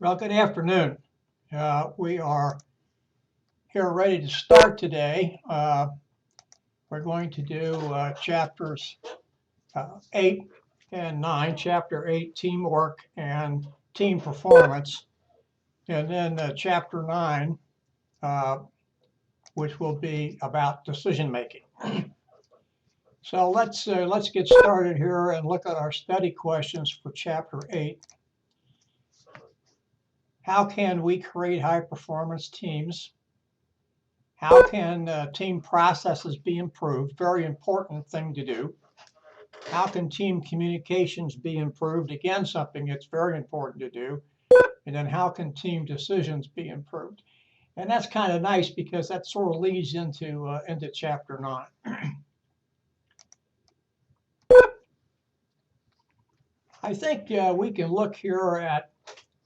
Well, good afternoon. We are here ready to start today. We're going to do chapters 8 and 9. Chapter 8, teamwork and team performance, and then chapter 9, uh, which will be about decision making. So let's get started here and look at our study questions for chapter 8. How can we create high performance teams? How can team processes be improved? Very important thing to do. How can team communications be improved? Again, something that's very important to do. And then how can team decisions be improved? And that's kind of nice because that sort of leads into chapter 9. I think we can look here at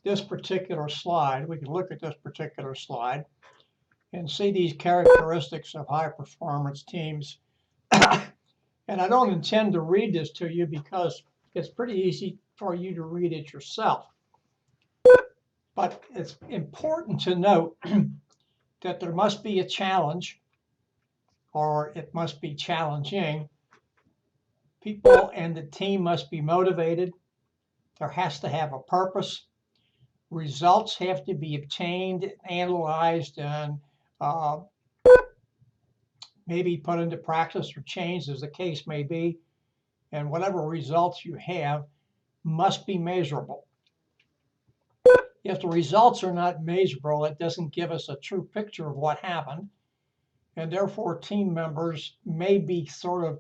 this particular slide. We can look at this particular slide and see these characteristics of high performance teams. And I don't intend to read this to you because it's pretty easy for you to read it yourself. But it's important to note that there must be a challenge, or it must be challenging. People and the team must be motivated. There has to have a purpose. Results have to be obtained, analyzed, and maybe put into practice or changed as the case may be. And whatever results you have must be measurable. If the results are not measurable, it doesn't give us a true picture of what happened. And therefore, team members may be sort of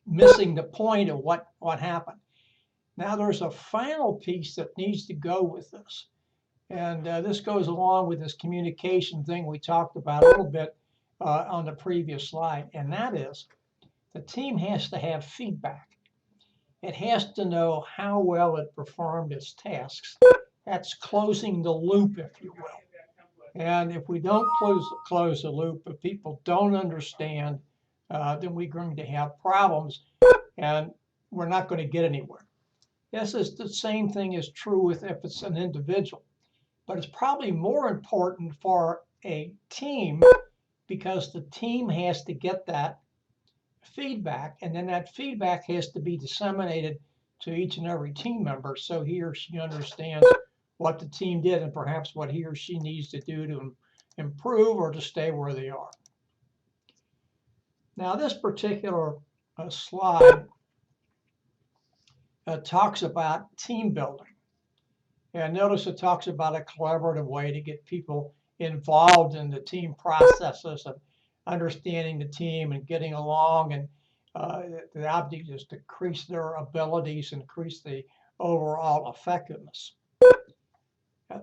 missing the point of what happened. Now, there's a final piece that needs to go with this. And this goes along with this communication thing we talked about a little bit on the previous slide. And that is the team has to have feedback. It has to know how well it performed its tasks. That's closing the loop, if you will. And if we don't close the loop, if people don't understand, then we're going to have problems and we're not going to get anywhere. This is the same thing is true with if it's an individual, but it's probably more important for a team because the team has to get that feedback, and then that feedback has to be disseminated to each and every team member so he or she understands what the team did and perhaps what he or she needs to do to improve or to stay where they are. Now, this particular slide talks about team building. And notice it talks about a collaborative way to get people involved in the team processes of understanding the team and getting along. And the object is to increase their abilities, increase the overall effectiveness.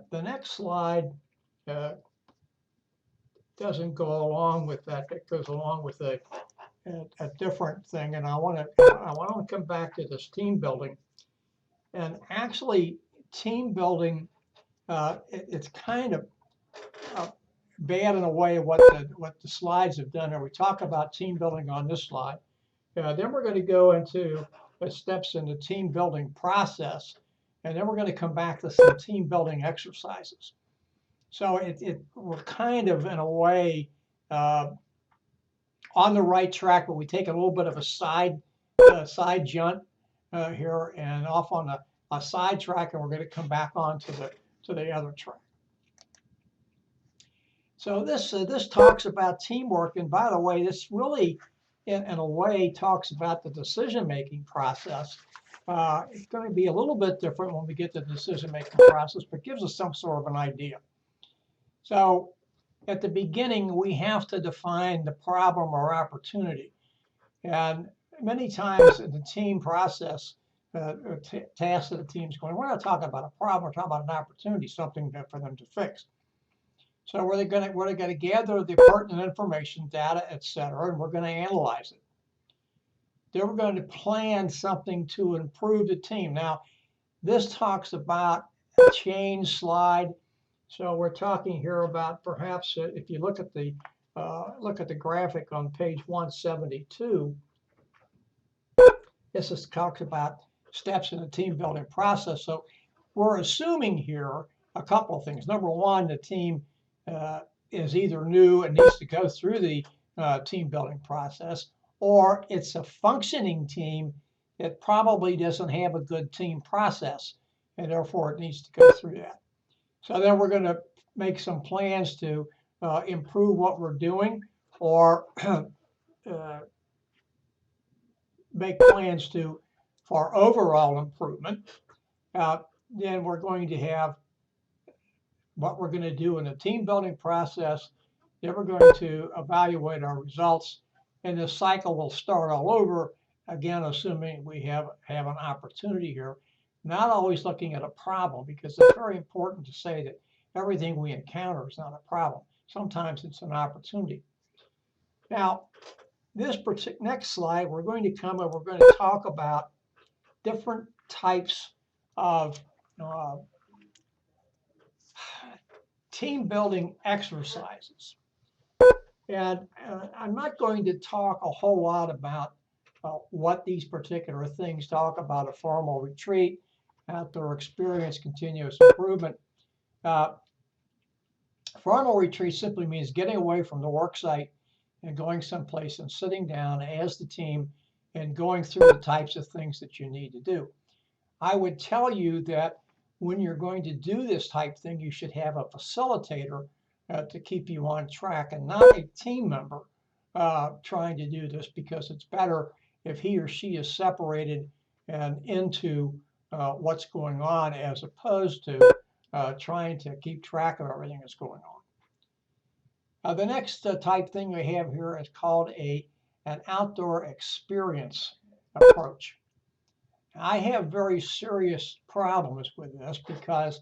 The next slide doesn't go along with that. It goes along with a different thing. And I want to come back to this team building. And actually, team building, it's kind of bad in a way what the slides have done. And we talk about team building on this slide. Then we're going to go into the steps in the team building process. And then we're going to come back to some team building exercises. So we're kind of, in a way, on the right track, but we take a little bit of a side jump here and off on a side track, and we're going to come back on to the other track. So this talks about teamwork, and by the way, this really, in a way, talks about the decision-making process. It's going to be a little bit different when we get to the decision-making process, but gives us some sort of an idea. So at the beginning, we have to define the problem or opportunity. And many times in the team process, tasks that the team's going, we're not talking about a problem, we're talking about an opportunity, something for them to fix. So we're going to gather the pertinent information, data, etc., and we're going to analyze it. Then we're going to plan something to improve the team. Now, this talks about a change slide. So we're talking here about perhaps if you look at the graphic on page 172, this talks about steps in the team building process. So we're assuming here a couple of things. Number one, the team is either new and needs to go through the team building process, or it's a functioning team that probably doesn't have a good team process, and therefore it needs to go through that. So then we're going to make some plans to improve what we're doing, or make plans for overall improvement. Then we're going to have what we're going to do in the team building process. Then we're going to evaluate our results, and this cycle will start all over again, assuming we have an opportunity here. Not always looking at a problem, because it's very important to say that everything we encounter is not a problem. Sometimes it's an opportunity. Now, this next slide, we're going to talk about different types of team building exercises. And I'm not going to talk a whole lot about what these particular things talk about: a formal retreat, outdoor experience, continuous improvement. Formal retreat simply means getting away from the work site and going someplace and sitting down as the team and going through the types of things that you need to do. I would tell you that when you're going to do this type thing, you should have a facilitator to keep you on track, and not a team member trying to do this, because it's better if he or she is separated and into what's going on, as opposed to trying to keep track of everything that's going on. The next type thing we have here is called an outdoor experience approach. I have very serious problems with this, because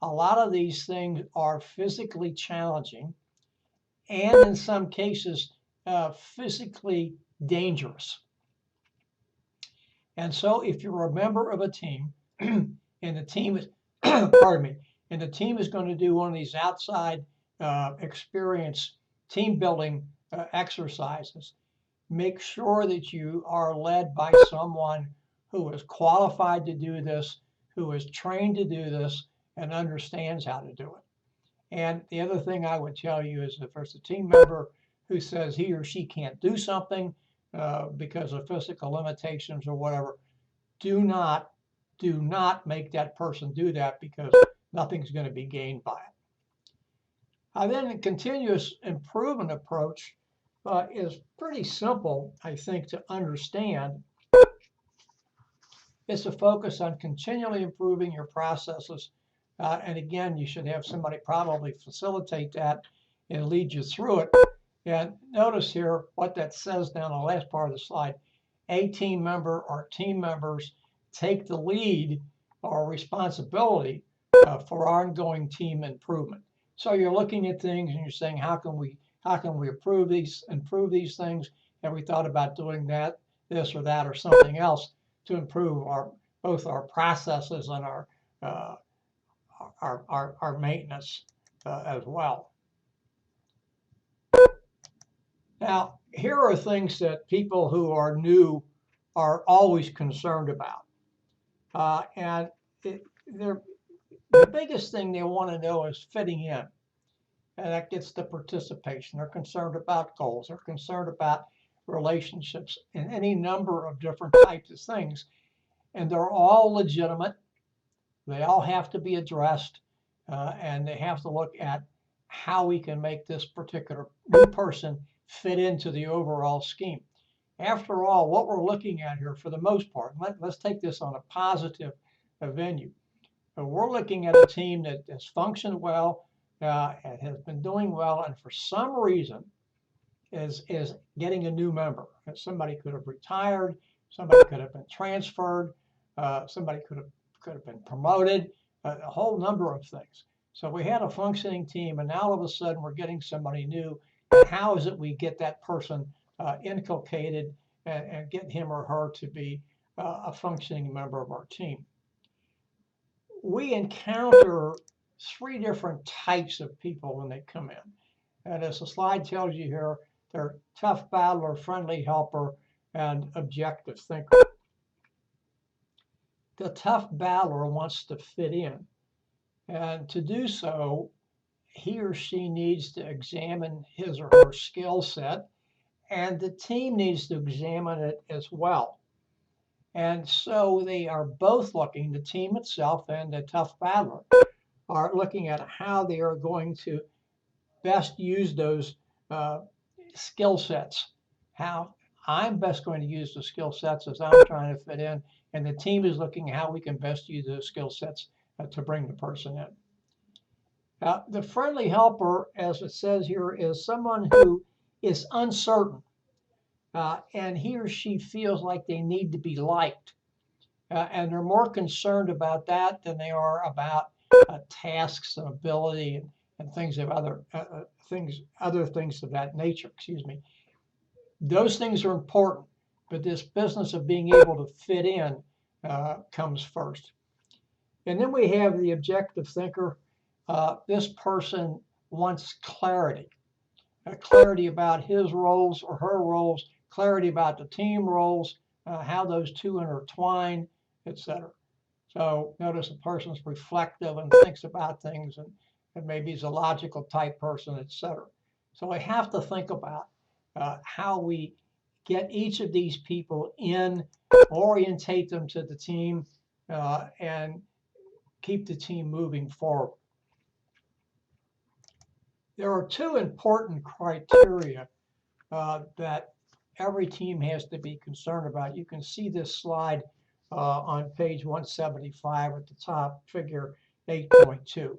a lot of these things are physically challenging, and in some cases physically dangerous. And so if you're a member of a team and the team is pardon me, and the team is going to do one of these outside experience team building exercises, make sure that you are led by someone who is qualified to do this, who is trained to do this, and understands how to do it. And the other thing I would tell you is, if there's a team member who says he or she can't do something because of physical limitations or whatever, do not make that person do that, because nothing's going to be gained by it. Then a continuous improvement approach is pretty simple, I think, to understand. It's a focus on continually improving your processes. And again, you should have somebody probably facilitate that and lead you through it. And notice here what that says down the last part of the slide. A team member or team members take the lead or responsibility for ongoing team improvement. So you're looking at things and you're saying, how can we improve these things? Have we thought about doing that, this or that, or something else to improve both our processes and our maintenance as well? Now, here are things that people who are new are always concerned about. And the biggest thing they want to know is fitting in. And that gets to participation. They're concerned about goals. They're concerned about relationships and any number of different types of things. And they're all legitimate. They all have to be addressed. And they have to look at how we can make this particular new person fit into the overall scheme. After all, what we're looking at here, for the most part, let's take this on a positive venue. We're looking at a team that has functioned well, and has been doing well, and for some reason is getting a new member. Somebody could have retired, somebody could have been transferred, somebody could have been promoted, a whole number of things. So we had a functioning team, and now all of a sudden we're getting somebody new. And how is it we get that person inculcated and get him or her to be a functioning member of our team? We encounter 3 different types of people when they come in. And as the slide tells you here, they're tough battler, friendly helper, and objective thinker. the tough battler wants to fit in. And to do so, he or she needs to examine his or her skill set, and the team needs to examine it as well. And so they are both looking, the team itself and the tough battler are looking at how they are going to best use those skill sets, how I'm best going to use the skill sets as I'm trying to fit in, and the team is looking at how we can best use those skill sets to bring the person in. The friendly helper, as it says here, is someone who is uncertain and he or she feels like they need to be liked. And they're more concerned about that than they are about tasks and ability and things of other things of that nature. Excuse me. Those things are important, but this business of being able to fit in comes first. And then we have the objective thinker. This person wants clarity, clarity about his roles or her roles, clarity about the team roles, how those two intertwine, etc. So notice a person's reflective and thinks about things, and maybe is a logical type person, etc. So I have to think about how we get each of these people in, orientate them to the team, and keep the team moving forward. There are two important criteria that every team has to be concerned about. You can see this slide on page 175 at the top, figure 8.2.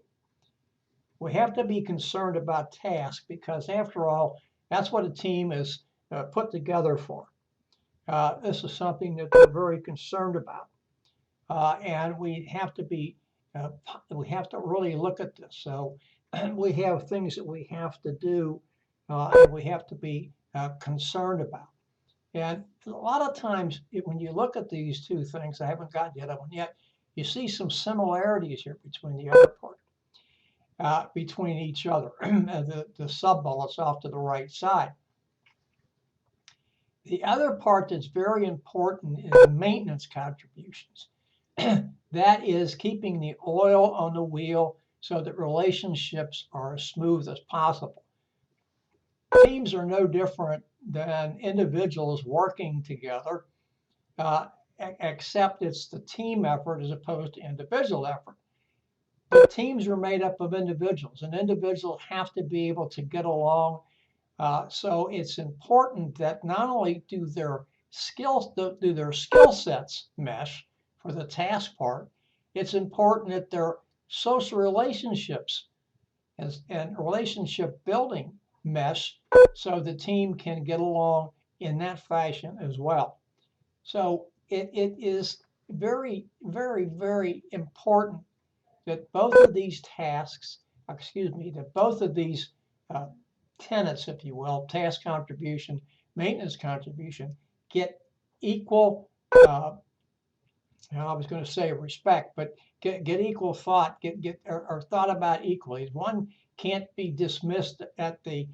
We have to be concerned about tasks because, after all, that's what a team is put together for. This is something that they're very concerned about, and we have to really look at this. So we have things that we have to do, and we have to be concerned about. And a lot of times, when you look at these two things, I haven't gotten the other one yet, you see some similarities here between the other part, between each other, the sub-bullets off to the right side. The other part that's very important is maintenance contributions. That is keeping the oil on the wheel so that relationships are as smooth as possible. Teams are no different than individuals working together, except it's the team effort as opposed to individual effort. But teams are made up of individuals, and individuals have to be able to get along. So it's important that not only do their skill sets mesh for the task part, it's important that their social relationships and relationship building mesh so the team can get along in that fashion as well. So it is very, very, very important that both of these tasks, that both of these tenets, if you will, task contribution, maintenance contribution, get equal, I was going to say respect, but get equal thought, or thought about equally. One can't be dismissed at the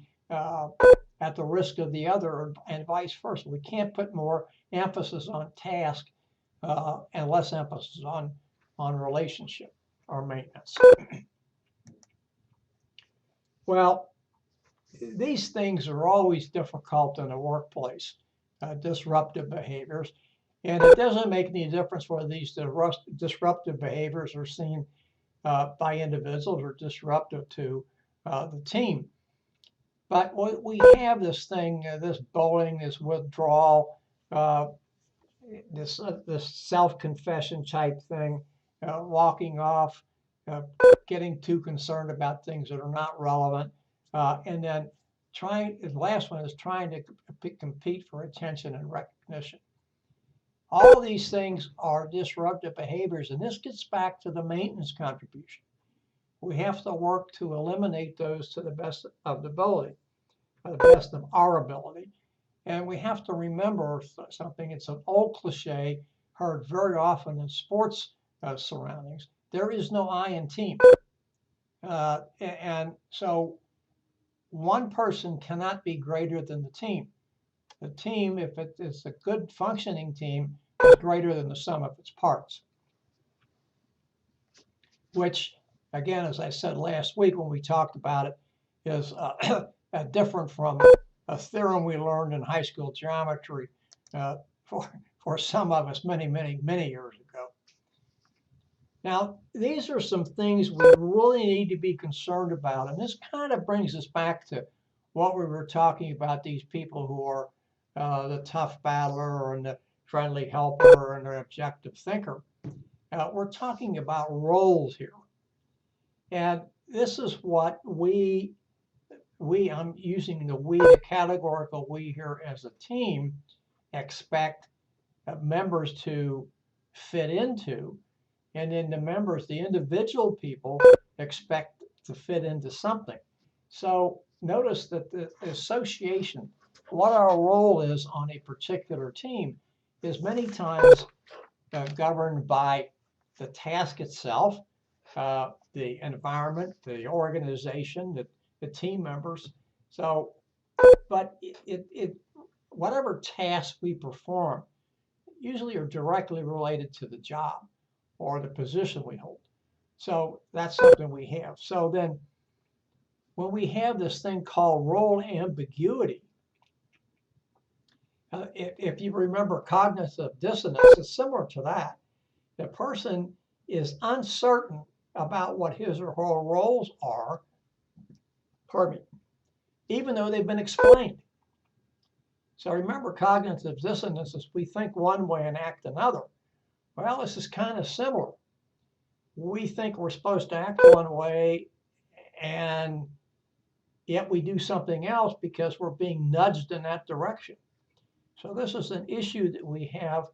risk of the other, and vice versa. We can't put more emphasis on task and less emphasis on relationship or maintenance. Well, these things are always difficult in the workplace, disruptive behaviors. And it doesn't make any difference whether these disruptive behaviors are seen by individuals or disruptive to the team. But we have this thing, this bullying, this withdrawal, this self-confession type thing, walking off, getting too concerned about things that are not relevant, and then the last one is trying to compete for attention and recognition. All these things are disruptive behaviors, and this gets back to the maintenance contribution. We have to work to eliminate those to the best of the ability, the best of our ability. And we have to remember something. It's an old cliche heard very often in sports surroundings. There is no I in team. And so one person cannot be greater than the team. The team, if it is a good functioning team, is greater than the sum of its parts. which, again, as I said last week when we talked about it, is different from a theorem we learned in high school geometry for some of us many years ago. Now, these are some things we really need to be concerned about, and this kind of brings us back to what we were talking about, these people who are the tough battler and the friendly helper and the objective thinker. We're talking about roles here. And this is what I'm using the categorical we here as a team, expect members to fit into. And then the individual people expect to fit into something. So notice that the association, what our role is on a particular team, is many times governed by the task itself, the environment, the organization, the team members. So, but whatever tasks we perform usually are directly related to the job or the position we hold. So that's something we have. So then when we have this thing called role ambiguity, if you remember cognitive dissonance, it's similar to that. The person is uncertain about what his or her roles are, pardon me, even though they've been explained. So remember, cognitive dissonance is we think one way and act another. Well, this is kind of similar. We think we're supposed to act one way, and yet we do something else because we're being nudged in that direction. So this is an issue that we have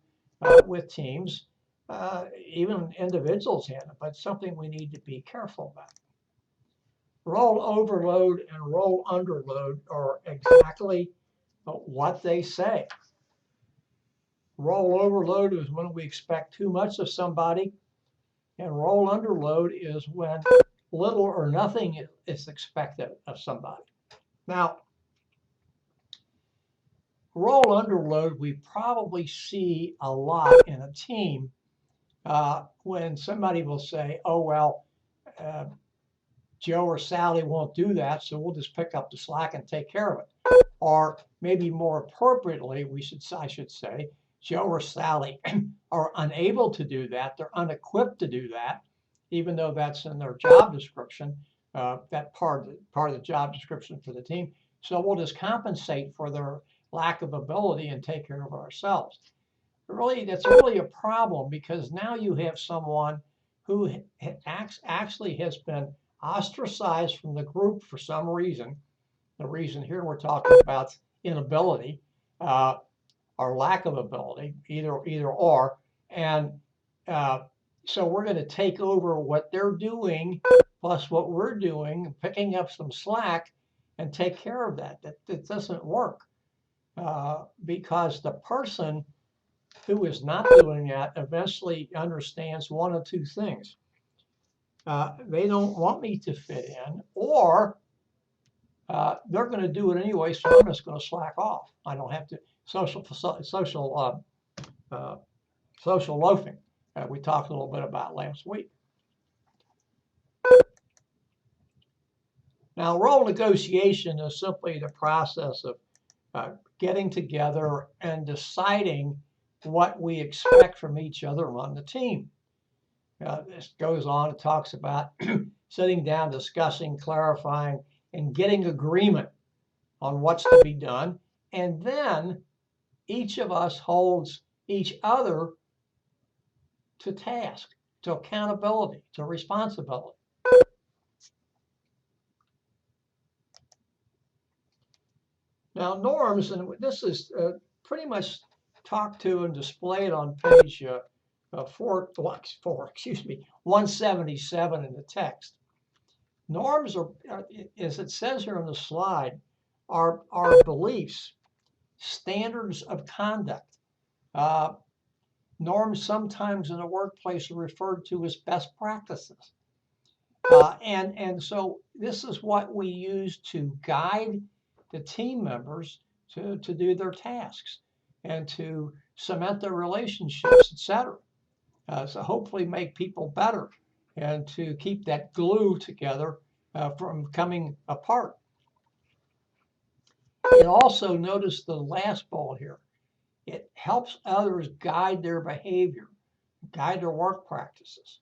with teams. Even individuals have it, but something we need to be careful about. Role overload and role underload are exactly what they say. Role overload is when we expect too much of somebody, and role underload is when little or nothing is expected of somebody. Now, role underload we probably see a lot in a team when somebody will say, oh, well, Joe or Sally won't do that, so we'll just pick up the slack and take care of it. Or maybe more appropriately, I should say, Joe or Sally are unable to do that. They're unequipped to do that, even though that's in their job description, that part of the job description for the team. So we'll just compensate for their lack of ability and take care of ourselves. That's really a problem, because now you have someone who actually has been ostracized from the group for some reason. The reason here we're talking about inability or lack of ability, either or. And so we're going to take over what they're doing plus what we're doing, picking up some slack, and take care of that. That doesn't work because the person who is not doing that eventually understands one of two things. They don't want me to fit in, or they're going to do it anyway, so I'm just going to slack off. I don't have to. Social loafing. We talked a little bit about last week. Now, role negotiation is simply the process of getting together and deciding what we expect from each other on the team. This goes on and talks about sitting down, discussing, clarifying, and getting agreement on what's to be done. And then each of us holds each other to task, to accountability, to responsibility. Now, norms, and this is pretty much talked to and displayed on page 177 in the text. Norms are, as it says here on the slide, are beliefs, standards of conduct. Norms sometimes in the workplace are referred to as best practices. And so this is what we use to guide the team members to do their tasks and to cement their relationships, etc. So hopefully make people better. and to keep that glue together from coming apart. And also notice the last bullet here. It helps others guide their behavior, guide their work practices.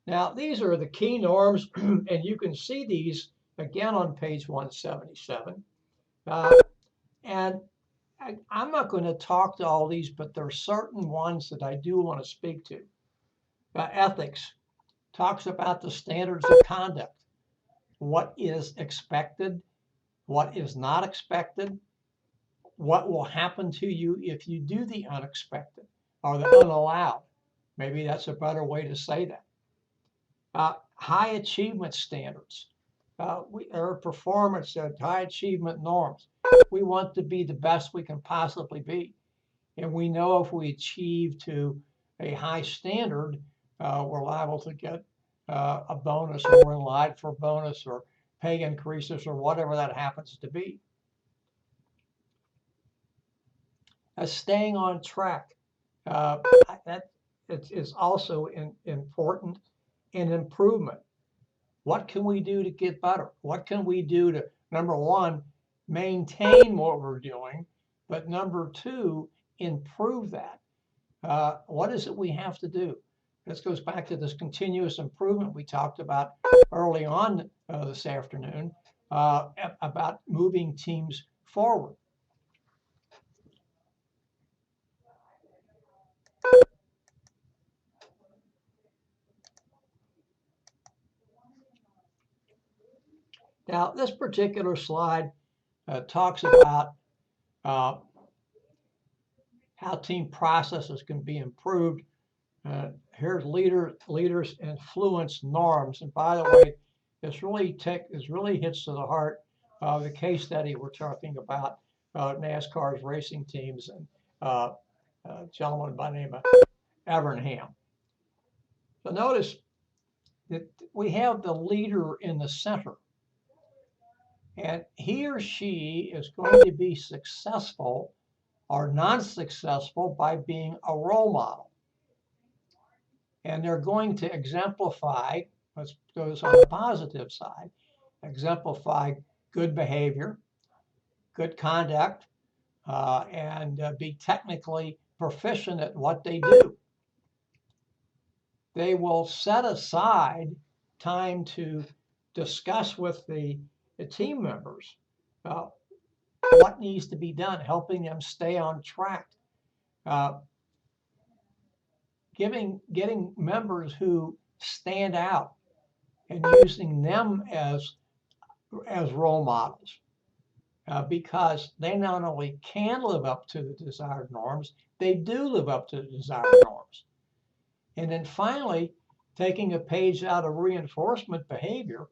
Now, these are the key norms, and you can see these again on page 177. And I'm not going to talk to all these, but there are certain ones that I do want to speak to. Ethics talks about the standards of conduct, what is expected, what is not expected, what will happen to you if you do the unexpected or the unallowed. Maybe that's a better way to say that. High achievement standards. Our performance at high achievement norms. We want to be the best we can possibly be. And we know if we achieve to a high standard, we're liable to get a bonus, or we're in line for a bonus or pay increases or whatever that happens to be. Staying on track. That is also important. And improvement. What can we do to get better? What can we do to, number one, maintain what we're doing, but number two, improve that? What is it we have to do? This goes back to this continuous improvement we talked about early on this afternoon about moving teams forward. Now, this particular slide talks about how team processes can be improved. Here's leaders influence norms. And by the way, this really hits to the heart of the case study we're talking about, NASCAR's racing teams and a gentleman by the name of Evernham. So notice that we have the leader in the center. And he or she is going to be successful or non-successful by being a role model. And they're going to exemplify, let's go on the positive side, exemplify good behavior, good conduct, and be technically proficient at what they do. They will set aside time to discuss with the team members what needs to be done, helping them stay on track. Getting members who stand out and using them as role models because they not only can live up to the desired norms, they do live up to the desired norms. And then finally, taking a page out of reinforcement behavior,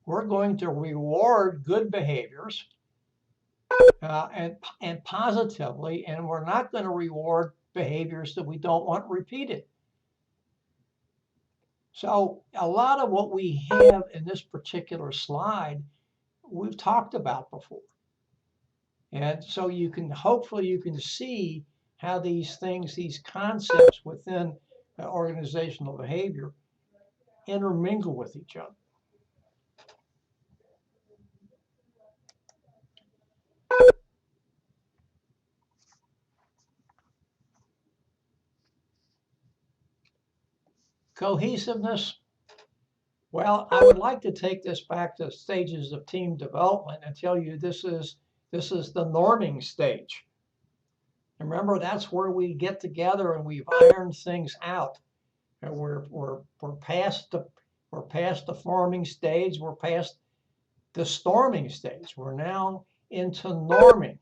we're going to reward good behaviors and positively, and we're not going to reward behaviors that we don't want repeated. So a lot of what we have in this particular slide, we've talked about before. And so hopefully you can see how these things, these concepts within organizational behavior intermingle with each other. Cohesiveness. Well, I would like to take this back to stages of team development and tell you this is the norming stage. And remember, that's where we get together and we've ironed things out. And we're past the forming stage. We're past the storming stage. We're now into norming,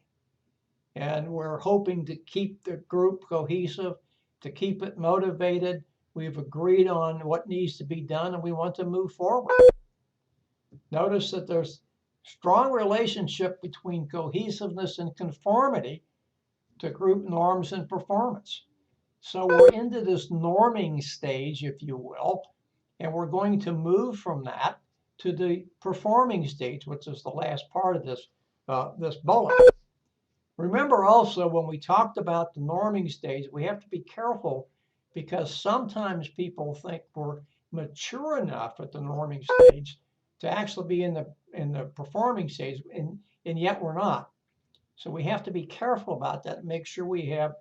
and we're hoping to keep the group cohesive, to keep it motivated. We've agreed on what needs to be done, and we want to move forward. Notice that there's strong relationship between cohesiveness and conformity to group norms and performance. So we're into this norming stage, if you will, and we're going to move from that to the performing stage, which is the last part of this bullet. Remember also when we talked about the norming stage, we have to be careful because sometimes people think we're mature enough at the norming stage to actually be in the performing stage, and yet we're not. So we have to be careful about that and make sure we have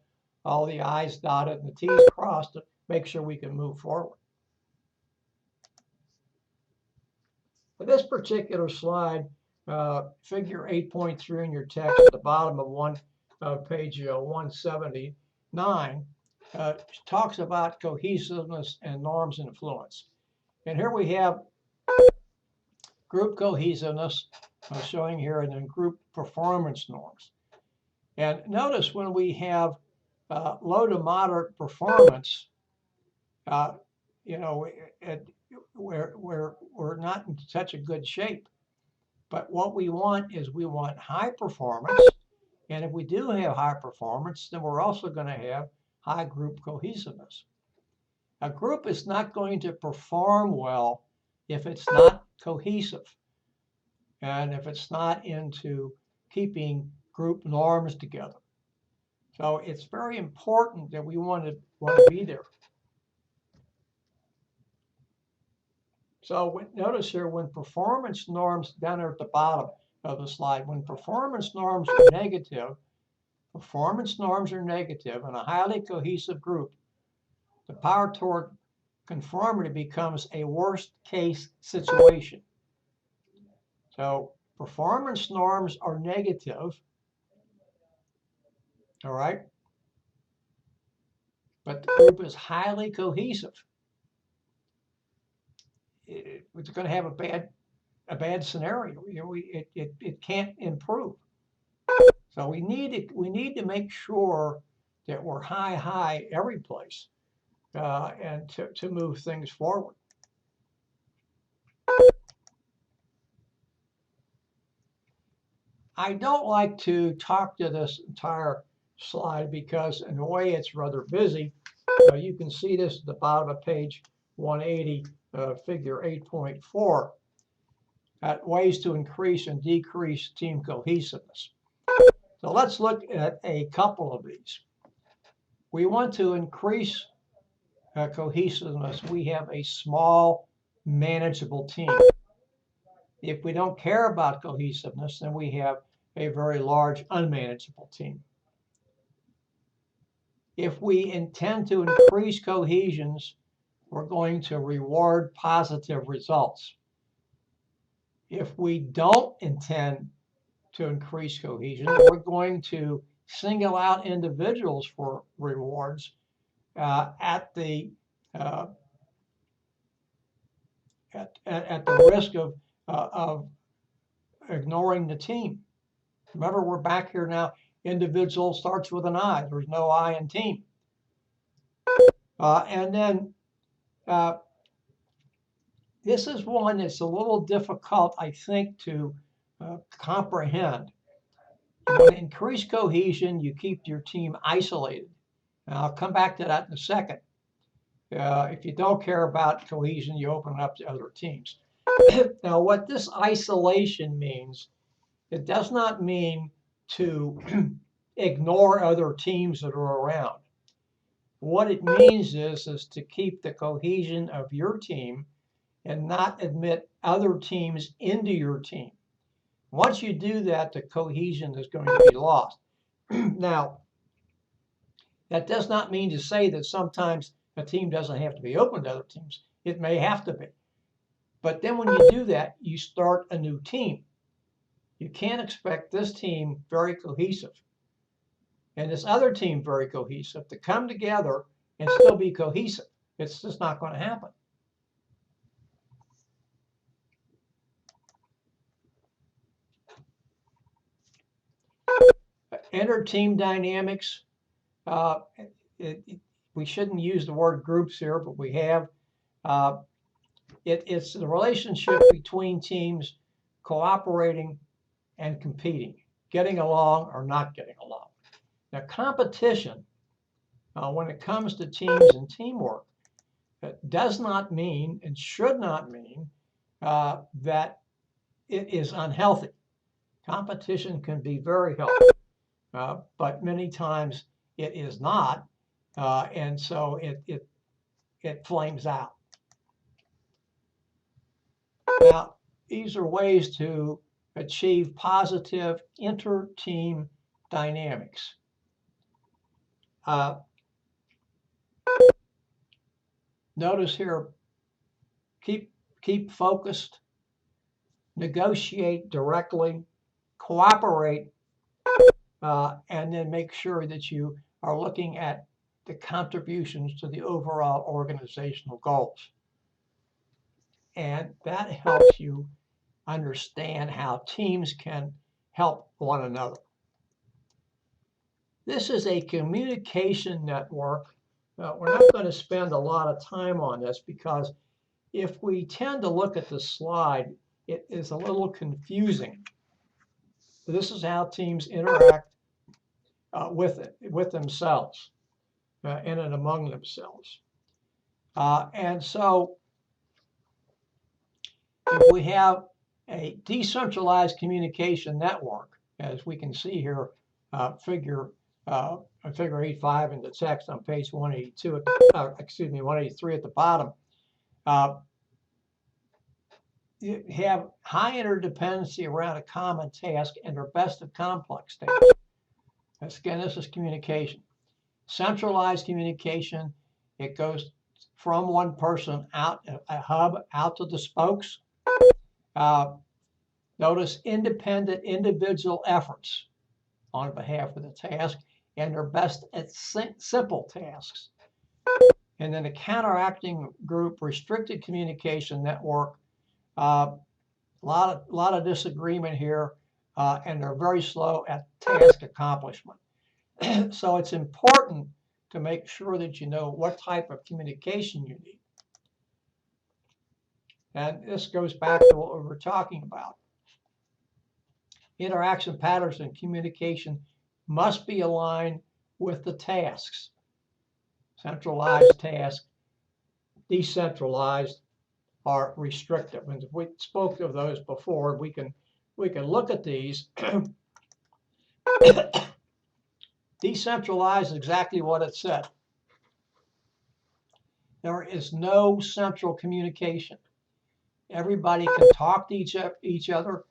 all the I's dotted and the T's crossed to make sure we can move forward. For this particular slide, figure 8.3 in your text at the bottom of page 179 talks about cohesiveness and norms influence. And here we have group cohesiveness showing here, and then group performance norms. And notice when we have low to moderate performance, we're not in such a good shape. But what we want is we want high performance. And if we do have high performance, then we're also going to have high group cohesiveness. A group is not going to perform well if it's not cohesive and if it's not into keeping group norms together. So it's very important that we want to be there. So notice here, when performance norms, down there at the bottom of the slide, when performance norms are negative in a highly cohesive group, the power toward conformity becomes a worst case situation. So performance norms are negative, all right? But the group is highly cohesive. It's going to have a bad scenario. It can't improve. So we need to make sure that we're high every place and to move things forward. I don't like to talk to this entire slide because in a way it's rather busy. You can see this at the bottom of page 180, figure 8.4, at ways to increase and decrease team cohesiveness. So let's look at a couple of these. We want to increase cohesiveness. We have a small, manageable team. If we don't care about cohesiveness, then we have a very large, unmanageable team. If we intend to increase cohesions, we're going to reward positive results. If we don't intend to increase cohesion, we're going to single out individuals for rewards at the risk of ignoring the team. Remember, we're back here now. Individual starts with an I. There's no I in team. And then this is one that's a little difficult, I think, to comprehend. You want to increase cohesion, you keep your team isolated. And I'll come back to that in a second. If you don't care about cohesion, you open it up to other teams. Now, what this isolation means, it does not mean to ignore other teams that are around. What it means is to keep the cohesion of your team and not admit other teams into your team. Once you do that, the cohesion is going to be lost. Now, that does not mean to say that sometimes a team doesn't have to be open to other teams. It may have to be. But then when you do that, you start a new team. You can't expect this team very cohesive and this other team very cohesive to come together and still be cohesive. It's just not going to happen. Enter team dynamics. We shouldn't use the word groups here, but we have. It's the relationship between teams cooperating and competing, getting along or not getting along. Now, competition, when it comes to teams and teamwork, does not mean and should not mean that it is unhealthy. Competition can be very healthy. but many times it is not, and so it flames out. Now, these are ways to achieve positive inter-team dynamics. Notice here, keep focused, negotiate directly, cooperate, and then make sure that you are looking at the contributions to the overall organizational goals. And that helps you understand how teams can help one another. This is a communication network. We're not going to spend a lot of time on this because if we tend to look at the slide, it is a little confusing. This is how teams interact with themselves in and among themselves. And so if we have a decentralized communication network, as we can see here, figure 8.5 in the text on page 182, 183 at the bottom, you have high interdependency around a common task and are best of complex tasks. Again, this is communication. Centralized communication, it goes from one person out, a hub, out to the spokes. Notice independent individual efforts on behalf of the task, and they're best at simple tasks. And then a counteracting group, restricted communication network, a lot of disagreement here, and they're very slow at task accomplishment. So it's important to make sure that you know what type of communication you need. And this goes back to what we were talking about. Interaction patterns and communication must be aligned with the tasks. Centralized tasks, decentralized, are restrictive. And we spoke of those before. We can look at these. Decentralized is exactly what it said. There is no central communication. Everybody can talk to each other,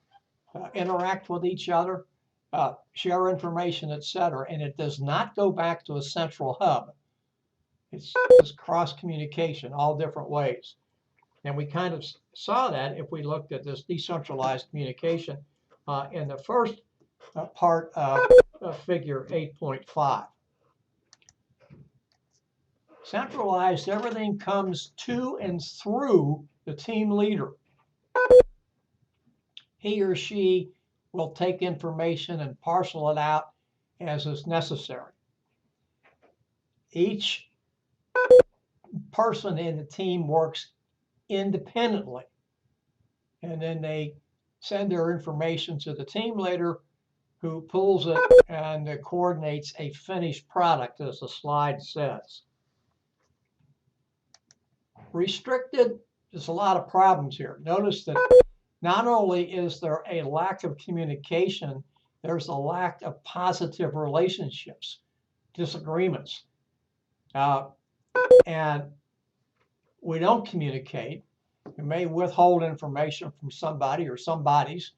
interact with each other, share information, etc. And it does not go back to a central hub. It's cross communication, all different ways. And we kind of saw that if we looked at this decentralized communication in the first part of figure 8.5. Centralized, everything comes to and through the team leader. He or she will take information and parcel it out as is necessary. Each person in the team works independently, and then they send their information to the team leader, who pulls it and coordinates a finished product, as the slide says. Restricted, there's a lot of problems here. Notice that not only is there a lack of communication, there's a lack of positive relationships, disagreements. And we don't communicate. We may withhold information from somebody or somebody's,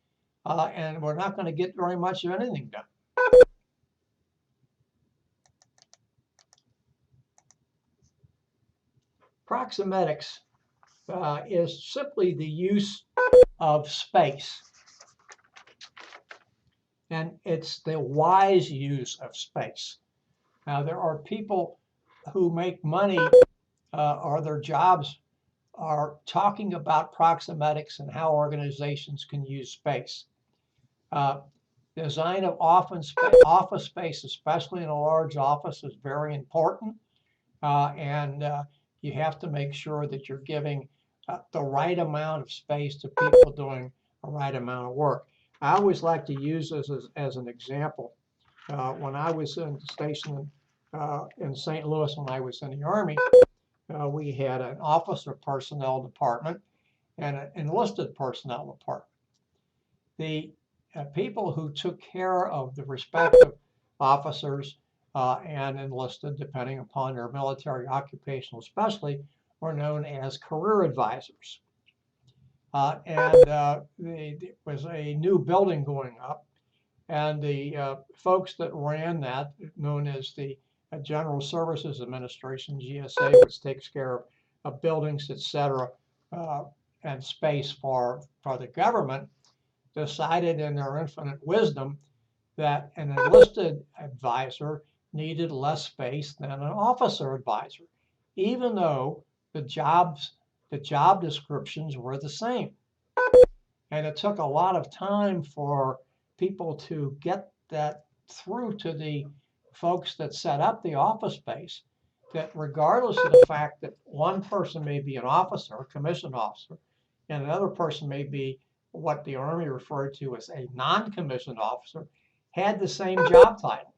and we're not going to get very much of anything done. Proximetics is simply the use of space. And it's the wise use of space. Now, there are people who make money or their jobs are talking about proximetics and how organizations can use space. Design of office space, especially in a large office, is very important. And you have to make sure that you're giving the right amount of space to people doing the right amount of work. I always like to use this as an example. When I was stationed in St. Louis, when I was in the Army, we had an officer personnel department and an enlisted personnel department. The people who took care of the respective officers and enlisted, depending upon their military occupational specialty, were known as career advisors. There was a new building going up, and the folks that ran that, known as the General Services Administration, GSA, which takes care of buildings, et cetera, and space for the government, decided in their infinite wisdom that an enlisted advisor needed less space than an officer advisor, even though the job descriptions were the same. And it took a lot of time for people to get that through to the folks that set up the office space, that regardless of the fact that one person may be an officer, a commissioned officer, and another person may be what the Army referred to as a non-commissioned officer, had the same job title,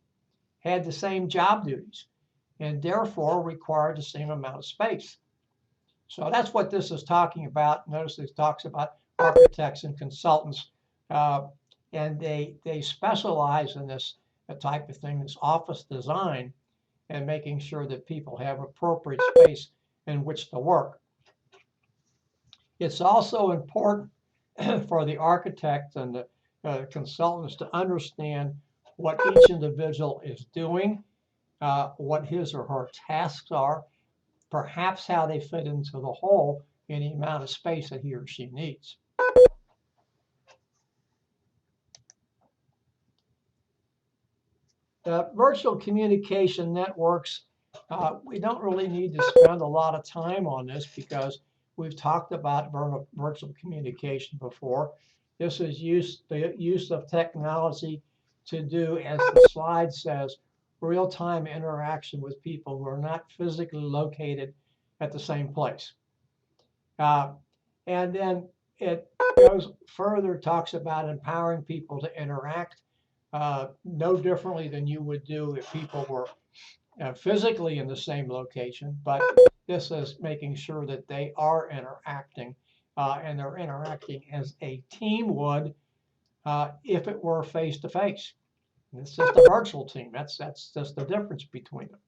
had the same job duties, and therefore required the same amount of space. So that's what this is talking about. Notice this talks about architects and consultants, and they specialize in this type of thing, this office design, and making sure that people have appropriate space in which to work. It's also important for the architect and the consultants to understand what each individual is doing, what his or her tasks are, perhaps how they fit into the whole in the amount of space that he or she needs. Virtual communication networks, we don't really need to spend a lot of time on this because we've talked about virtual communication before. This is the use of technology to do, as the slide says, real-time interaction with people who are not physically located at the same place. And then it goes further, talks about empowering people to interact no differently than you would do if people were physically in the same location, but this is making sure that they are interacting and they're interacting as a team would if it were face-to-face. It's just a virtual team. That's just the difference between them.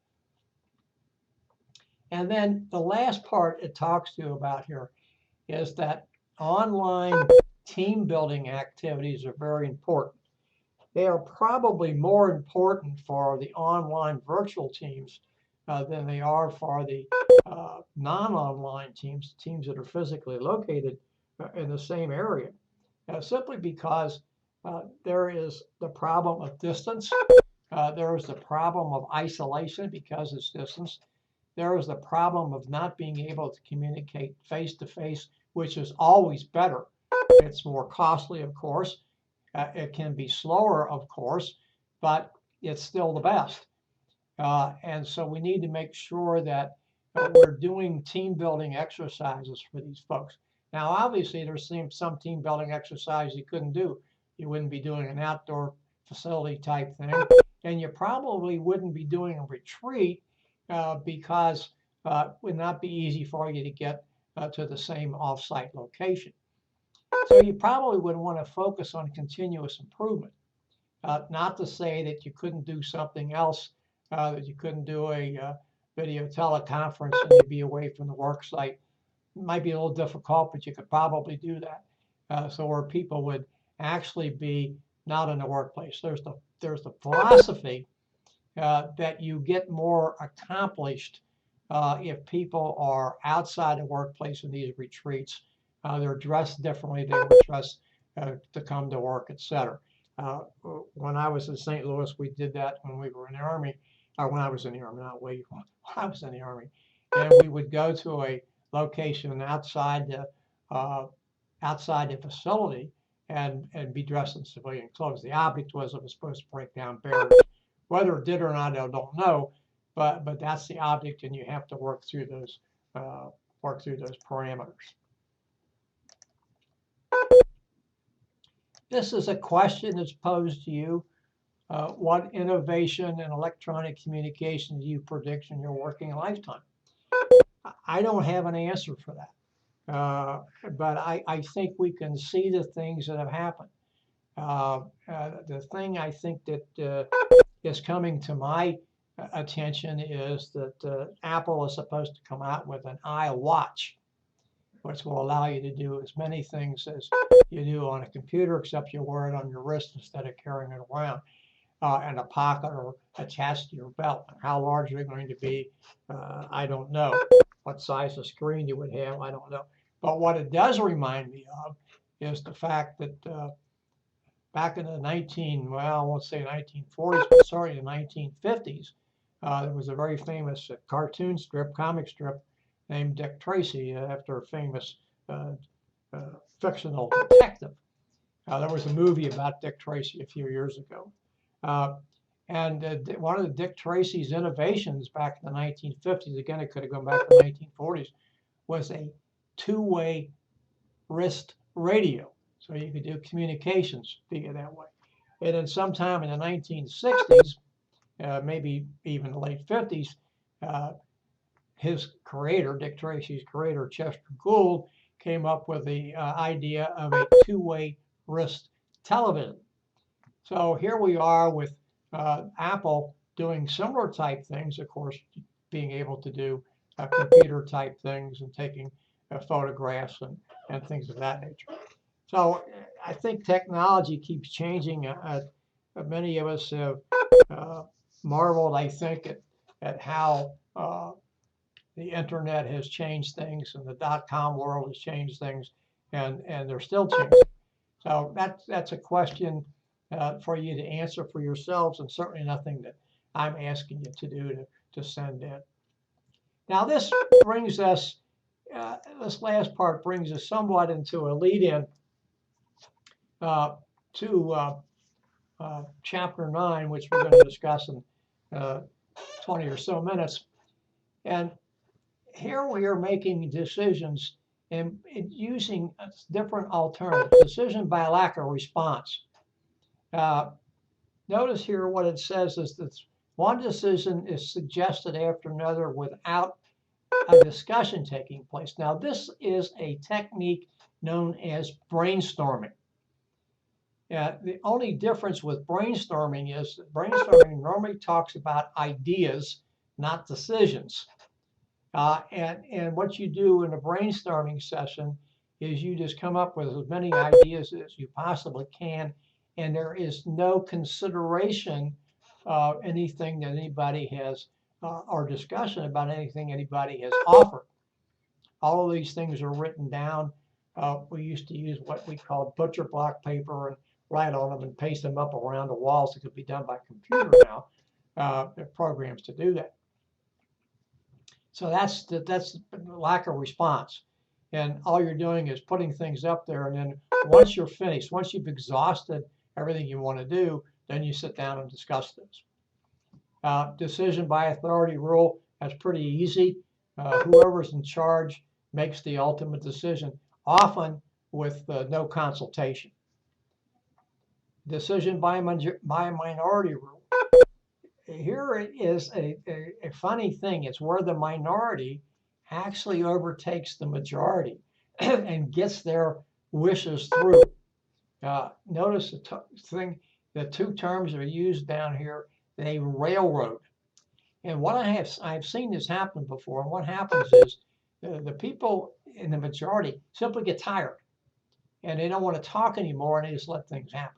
And then the last part it talks to you about here is that online team building activities are very important. They are probably more important for the online virtual teams than they are for the non-online teams, teams that are physically located in the same area, simply because there is the problem of distance. There is the problem of isolation because it's distance. There is the problem of not being able to communicate face-to-face, which is always better. It's more costly, of course. It can be slower, of course, but it's still the best. And so we need to make sure that we're doing team building exercises for these folks. Now, obviously, there's some team building exercise you couldn't do. You wouldn't be doing an outdoor facility type thing, and you probably wouldn't be doing a retreat because it would not be easy for you to get to the same off-site location. So you probably would want to focus on continuous improvement. Not to say that you couldn't do something else, that you couldn't do a video teleconference and you'd be away from the work site. It might be a little difficult, but you could probably do that. So where people would actually be not in the workplace. There's the philosophy that you get more accomplished if people are outside the workplace in these retreats. They're dressed differently. They were dressed to come to work, etc. When I was in St. Louis, we did that when we were in the Army, or when I was in the Army, not when I was in the Army. And we would go to a location outside the facility and be dressed in civilian clothes. The object was it was supposed to break down barriers. Whether it did or not, I don't know, but that's the object, and you have to work through those parameters. This is a question that's posed to you. What innovation in electronic communication do you predict in your working lifetime? I don't have an answer for that, but I think we can see the things that have happened. The thing I think that is coming to my attention is that Apple is supposed to come out with an iWatch, which will allow you to do as many things as you do on a computer, except you wear it on your wrist instead of carrying it around in a pocket or attached to your belt. How large they're going to be, I don't know. What size of screen you would have, I don't know. But what it does remind me of is the fact that back in the I won't say 1940s, but sorry, the 1950s, there was a very famous comic strip named Dick Tracy, after a famous fictional detective. There was a movie about Dick Tracy a few years ago. And one of the Dick Tracy's innovations back in the 1950s, again, it could have gone back to the 1940s, was a two-way wrist radio. So you could do communications via that way. And then sometime in the 1960s, maybe even the late 50s, his creator, Dick Tracy's creator, Chester Gould, came up with the idea of a two-way wrist television. So here we are with Apple doing similar type things, of course, being able to do computer type things and taking photographs and things of that nature. So I think technology keeps changing. Many of us have marveled, I think, at how the internet has changed things, and the .com world has changed things, and they're still changing. So that's a question for you to answer for yourselves, and certainly nothing that I'm asking you to do to send in. Now this brings us, this last part brings us somewhat into a lead-in to Chapter 9, which we're going to discuss in 20 or so minutes. And here we are making decisions and using different alternatives. Decision by lack of response. Notice here what it says is that one decision is suggested after another without a discussion taking place. Now, this is a technique known as brainstorming. The only difference with brainstorming is that brainstorming normally talks about ideas, not decisions. And what you do in a brainstorming session is you just come up with as many ideas as you possibly can, and there is no consideration of anything that anybody has or discussion about anything anybody has offered. All of these things are written down. We used to use what we called butcher block paper and write on them and paste them up around the walls. It could be done by computer now. There are programs to do that. So that's the lack of response. And all you're doing is putting things up there, and then once you're finished, once you've exhausted everything you want to do, then you sit down and discuss this. Decision by authority rule, that's pretty easy. Whoever's in charge makes the ultimate decision, often with no consultation. Decision by minority rule. Here is a funny thing. It's where the minority actually overtakes the majority and gets their wishes through. Notice the two terms that are used down here, they railroad. And what I've seen this happen before, and what happens is the people in the majority simply get tired and they don't want to talk anymore, and they just let things happen.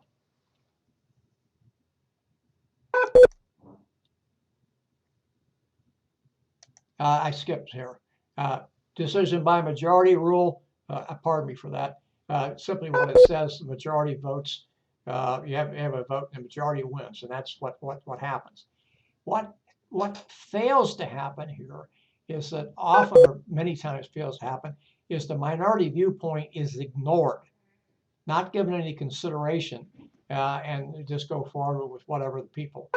I skipped here. Decision by majority rule, pardon me for that. Simply what it says, the majority votes, you have a vote and the majority wins, and that's what happens. What fails to happen here is that often, or many times fails to happen, is the minority viewpoint is ignored, not given any consideration, and just go forward with whatever people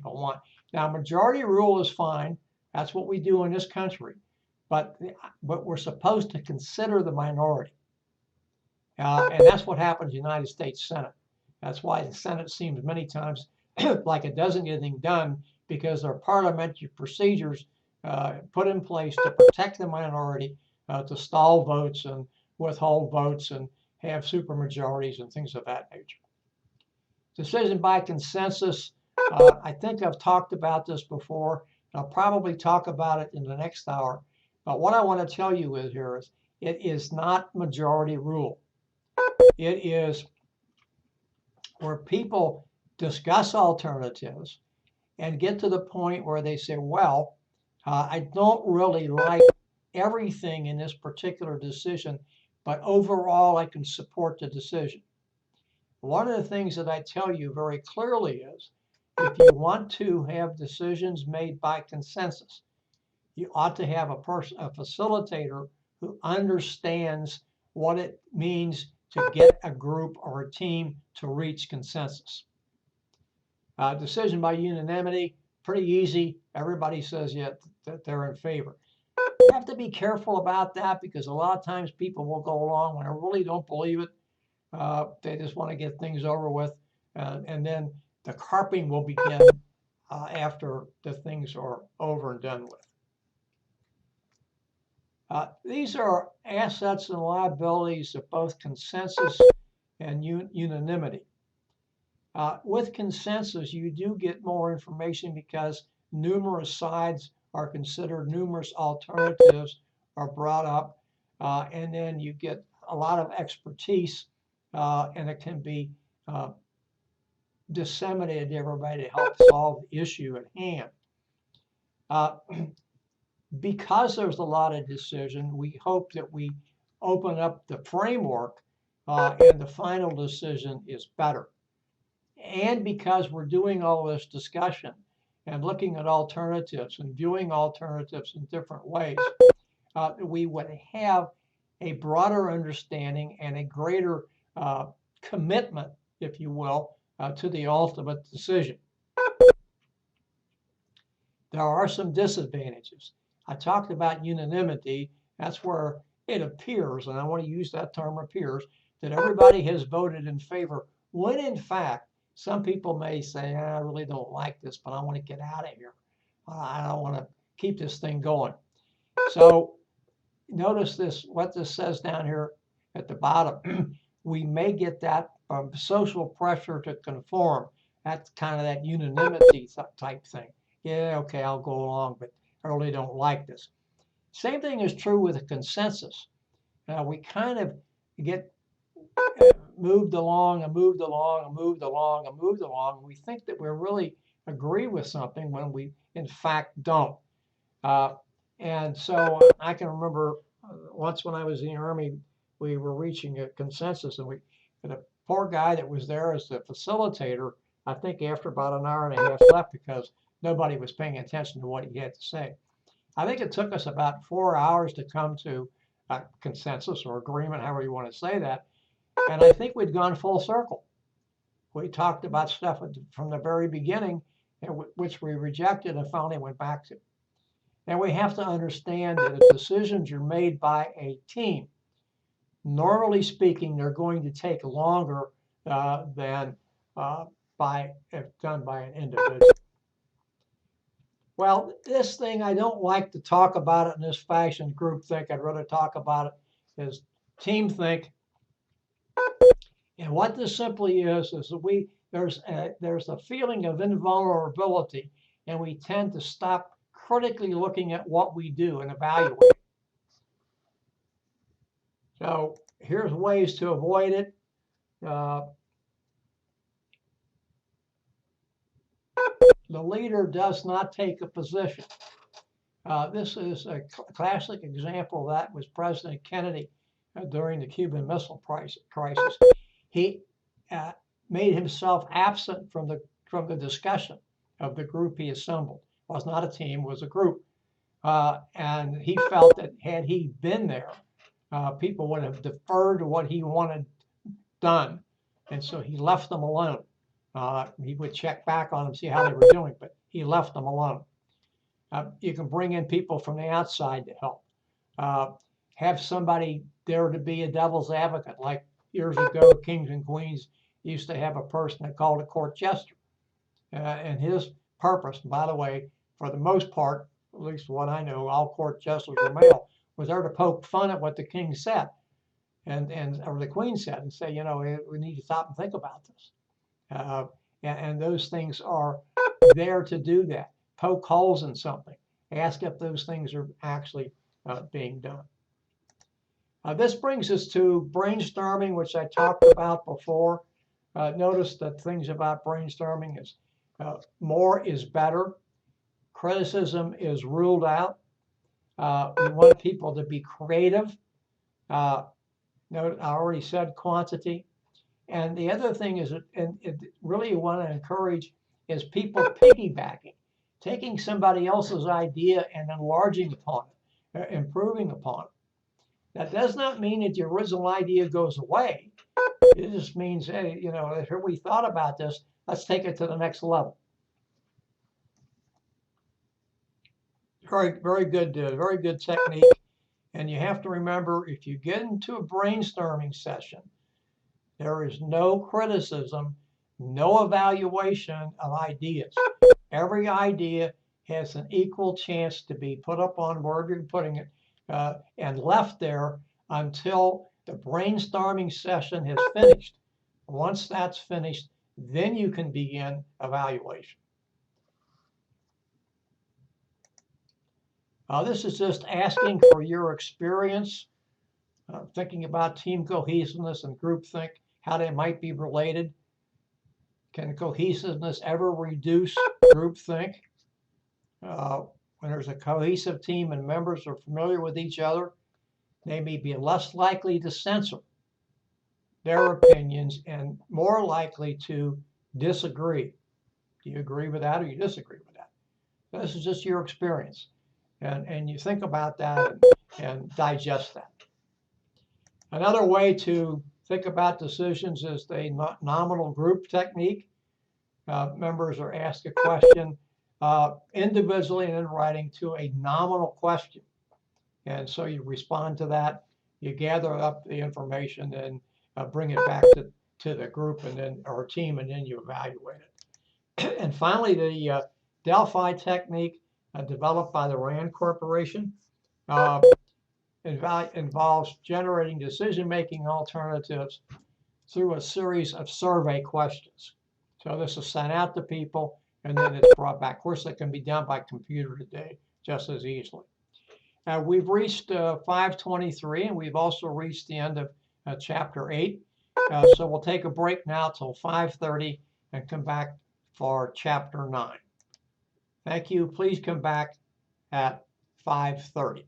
want. Now, majority rule is fine. That's what we do in this country, but we're supposed to consider the minority, and that's what happens in the United States Senate. That's why the Senate seems many times like it doesn't get anything done, because there are parliamentary procedures put in place to protect the minority, to stall votes and withhold votes and have supermajorities and things of that nature. Decision by consensus, I think I've talked about this before. I'll probably talk about it in the next hour. But what I want to tell you is here is it is not majority rule. It is where people discuss alternatives and get to the point where they say, well, I don't really like everything in this particular decision, but overall I can support the decision. One of the things that I tell you very clearly is if you want to have decisions made by consensus, you ought to have a facilitator who understands what it means to get a group or a team to reach consensus. Decision by unanimity, pretty easy. Everybody says that they're in favor. You have to be careful about that because a lot of times people will go along when I really don't believe it. They just want to get things over with, and then the carping will begin after the things are over and done with. These are assets and liabilities of both consensus and unanimity. With consensus, you do get more information because numerous sides are considered, numerous alternatives are brought up, and then you get a lot of expertise, and it can be disseminated to everybody to help solve the issue at hand. Because there's a lot of decision, we hope that we open up the framework and the final decision is better. And because we're doing all this discussion and looking at alternatives and viewing alternatives in different ways, we would have a broader understanding and a greater commitment, if you will, to the ultimate decision. There are some disadvantages. I talked about unanimity. That's where it appears, and I want to use that term appears, that everybody has voted in favor, when in fact, some people may say, I really don't like this, but I want to get out of here. I don't want to keep this thing going. So notice this, what this says down here at the bottom. We may get that from social pressure to conform. That's kind of that unanimity type thing. Yeah, okay, I'll go along, but I really don't like this. Same thing is true with a consensus. We kind of get moved along and moved along and moved along and moved along. We think that we really agree with something when we in fact don't. And so I can remember once when I was in the Army, we were reaching a consensus, and the poor guy that was there as the facilitator, I think after about an hour and a half left because nobody was paying attention to what he had to say. I think it took us about 4 hours to come to a consensus or agreement, however you want to say that. And I think we'd gone full circle. We talked about stuff from the very beginning, which we rejected and finally went back to. And we have to understand that if decisions are made by a team, normally speaking, they're going to take longer than if done by an individual. Well, this thing, I don't like to talk about it in this fashion, groupthink. I'd rather talk about it as team think. And what this simply is that there's a feeling of invulnerability, and we tend to stop critically looking at what we do and evaluate. So here's ways to avoid it. The leader does not take a position. This is a classic example of that was President Kennedy during the Cuban Missile Crisis. He made himself absent from the discussion of the group he assembled. It was not a team, it was a group. And he felt that had he been there, people would have deferred to what he wanted done. And so he left them alone. He would check back on them, see how they were doing, but he left them alone. You can bring in people from the outside to help. Have somebody there to be a devil's advocate. Like years ago, kings and queens used to have a person that called a court jester. And his purpose, by the way, for the most part, at least what I know, all court jesters were male, was there to poke fun at what the king said or the queen said and say, we need to stop and think about this. and those things are there to do that. Poke holes in something. Ask if those things are actually being done. This brings us to brainstorming, which I talked about before. Notice that things about brainstorming is more is better. Criticism is ruled out. We want people to be creative. Note, I already said quantity. And the other thing is, and it really you want to encourage, is people piggybacking, taking somebody else's idea and enlarging upon it, improving upon it. That does not mean that the original idea goes away. It just means, hey, you know, here we thought about this, let's take it to the next level. Very good technique. And you have to remember, if you get into a brainstorming session, there is no criticism, no evaluation of ideas. Every idea has an equal chance to be put up on wherever you're putting it and left there until the brainstorming session has finished. Once that's finished, then you can begin evaluation. This is just asking for your experience, thinking about team cohesiveness and groupthink, how they might be related. Can cohesiveness ever reduce groupthink? When there's a cohesive team and members are familiar with each other, they may be less likely to censor their opinions and more likely to disagree. Do you agree with that or you disagree with that? This is just your experience. And you think about that and digest that. Another way to think about decisions is the nominal group technique. Members are asked a question individually and in writing to a nominal question. And so you respond to that, you gather up the information and bring it back to the group and then or team, and then you evaluate it. And finally, the Delphi technique developed by the RAND Corporation involves generating decision-making alternatives through a series of survey questions. So this is sent out to people and then it's brought back. Of course, it can be done by computer today just as easily. We've reached 5:23 and we've also reached the end of chapter 8. So we'll take a break now till 5:30 and come back for chapter 9. Thank you. Please come back at 5:30.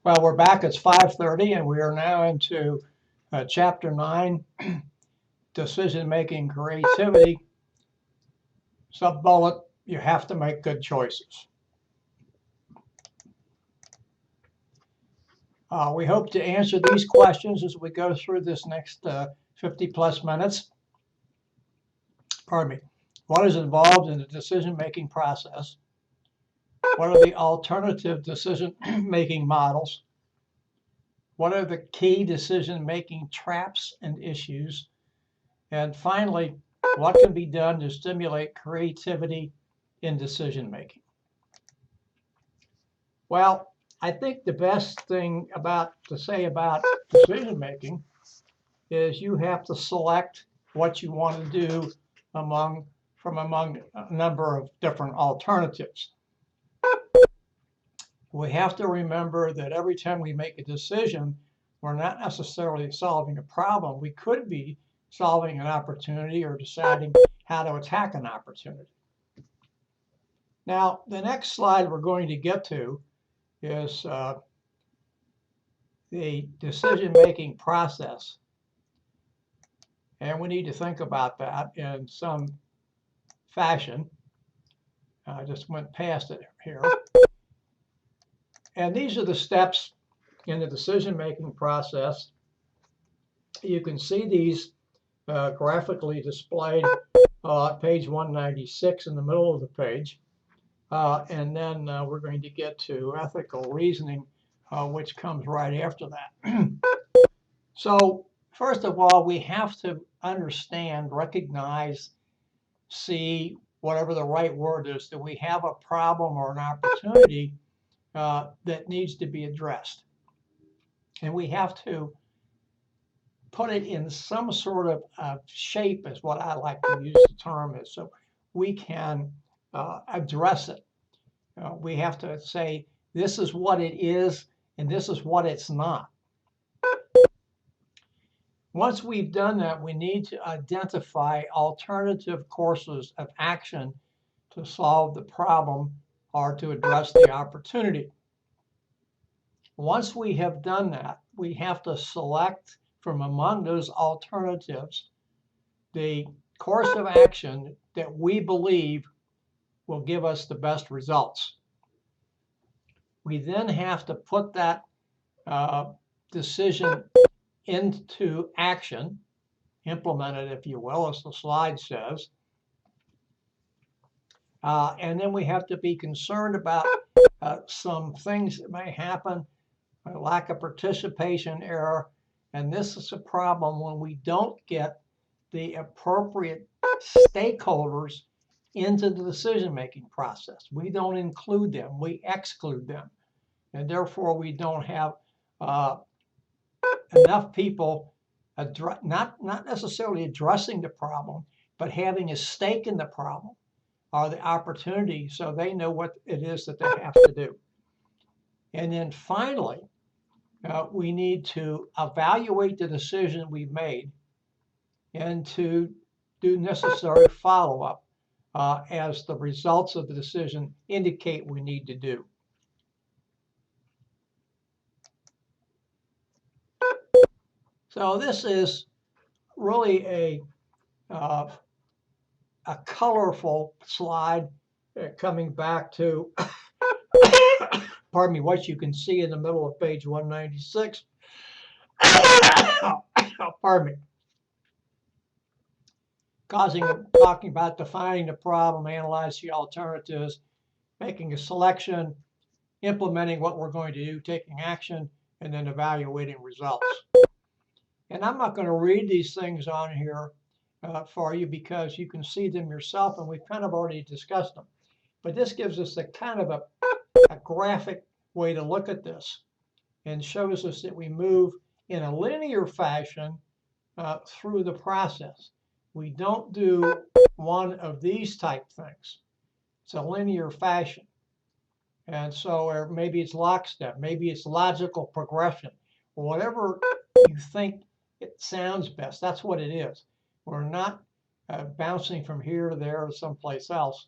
Well, we're back. It's 5:30, and we are now into Chapter 9, Decision-Making Creativity. Sub-bullet, you have to make good choices. We hope to answer these questions as we go through this next 50-plus minutes. Pardon me. What is involved in the decision-making process? What are the alternative decision-making models? What are the key decision-making traps and issues? And finally, what can be done to stimulate creativity in decision-making? Well, I think the best thing to say about decision-making is you have to select what you want to do from among a number of different alternatives. We have to remember that every time we make a decision, we're not necessarily solving a problem. We could be solving an opportunity or deciding how to attack an opportunity. Now, the next slide we're going to get to is the decision-making process. And we need to think about that in some fashion. I just went past it here. And these are the steps in the decision-making process. You can see these graphically displayed page 196 in the middle of the page. And then we're going to get to ethical reasoning, which comes right after that. So first of all, we have to understand, recognize, see, whatever the right word is, that we have a problem or an opportunity that needs to be addressed. And we have to put it in some sort of shape, is what I like to use the term is, so we can address it. We have to say, this is what it is, and this is what it's not. Once we've done that, we need to identify alternative courses of action to solve the problem or to address the opportunity. Once we have done that, we have to select from among those alternatives the course of action that we believe will give us the best results. We then have to put that decision into action, implement it, if you will, as the slide says. And then we have to be concerned about some things that may happen, a lack of participation error. And this is a problem when we don't get the appropriate stakeholders into the decision-making process. We don't include them, we exclude them. And therefore we don't have enough people not necessarily addressing the problem, but having a stake in the problem or the opportunity so they know what it is that they have to do. And then finally, we need to evaluate the decision we've made and to do necessary follow-up as the results of the decision indicate we need to do. So this is really a colorful slide coming back to pardon me, what you can see in the middle of page 196. Pardon me. Talking about defining the problem, analyzing the alternatives, making a selection, implementing what we're going to do, taking action, and then evaluating results. And I'm not going to read these things on here for you because you can see them yourself, and we've kind of already discussed them. But this gives us a kind of a graphic way to look at this and shows us that we move in a linear fashion through the process. We don't do one of these type things. It's a linear fashion. And so, or maybe it's lockstep, maybe it's logical progression, or whatever you think it sounds best. That's what it is. We're not bouncing from here to there or someplace else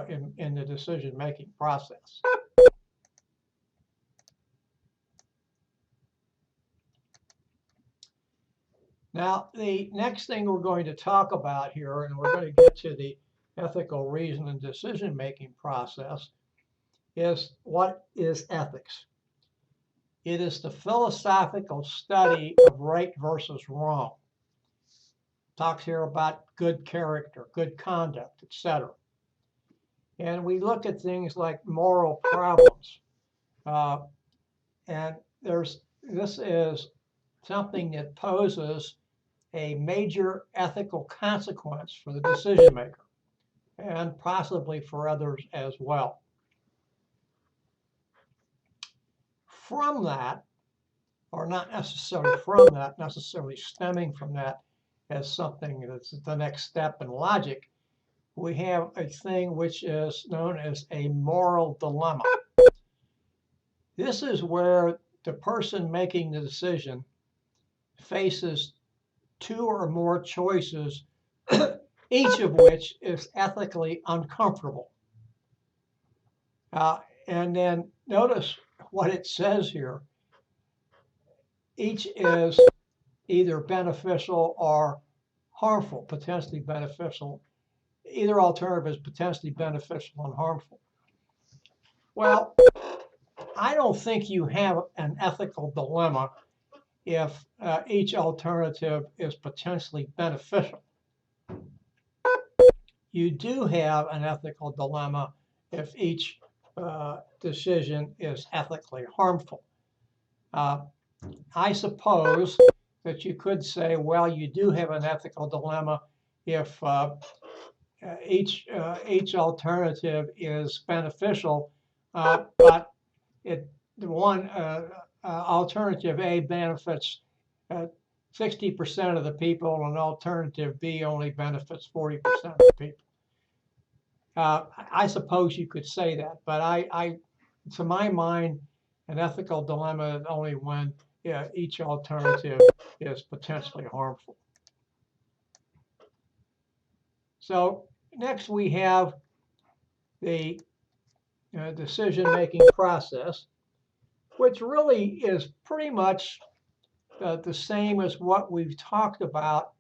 in the decision-making process. Now, the next thing we're going to talk about here, and we're going to get to the ethical reason and decision-making process, is what is ethics? It is the philosophical study of right versus wrong. Talks here about good character, good conduct, etc. And we look at things like moral problems. And this is something that poses a major ethical consequence for the decision maker and possibly for others as well. From that, or not necessarily from that, necessarily stemming from that as something that's the next step in logic, we have a thing which is known as a moral dilemma. This is where the person making the decision faces two or more choices, each of which is ethically uncomfortable. And then notice what it says here. Each is either beneficial or harmful, potentially beneficial. Either alternative is potentially beneficial and harmful. Well, I don't think you have an ethical dilemma if each alternative is potentially beneficial. You do have an ethical dilemma if each decision is ethically harmful. I suppose that you could say, well, you do have an ethical dilemma if each alternative is beneficial, but the one alternative A benefits 60% of the people, and alternative B only benefits 40% of the people. I suppose you could say that, but to my mind, an ethical dilemma is only when each alternative is potentially harmful. So next we have the decision-making process, which really is pretty much the same as what we've talked about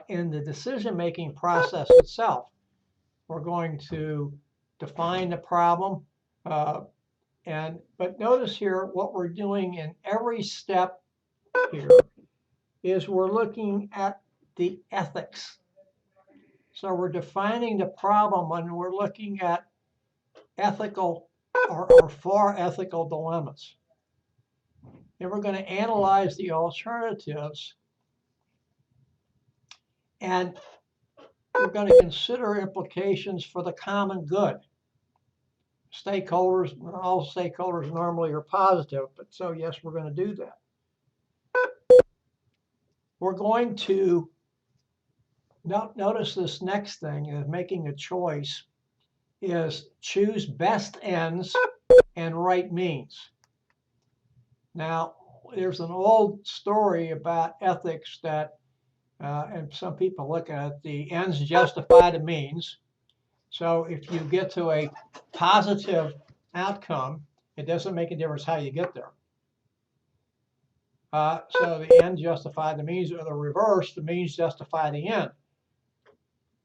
in the decision-making process itself. We're going to define the problem, but notice here what we're doing in every step here is we're looking at the ethics. So we're defining the problem and we're looking at ethical or four ethical dilemmas. And we're going to analyze the alternatives, and we're going to consider implications for the common good. Stakeholders, all stakeholders normally are positive, but so yes, we're going to do that. We're going to notice this next thing is making a choice is choose best ends and right means. Now, there's an old story about ethics that, and some people look at the ends justify the means. So if you get to a positive outcome, it doesn't make a difference how you get there. So the end justify the means, or the reverse, the means justify the end.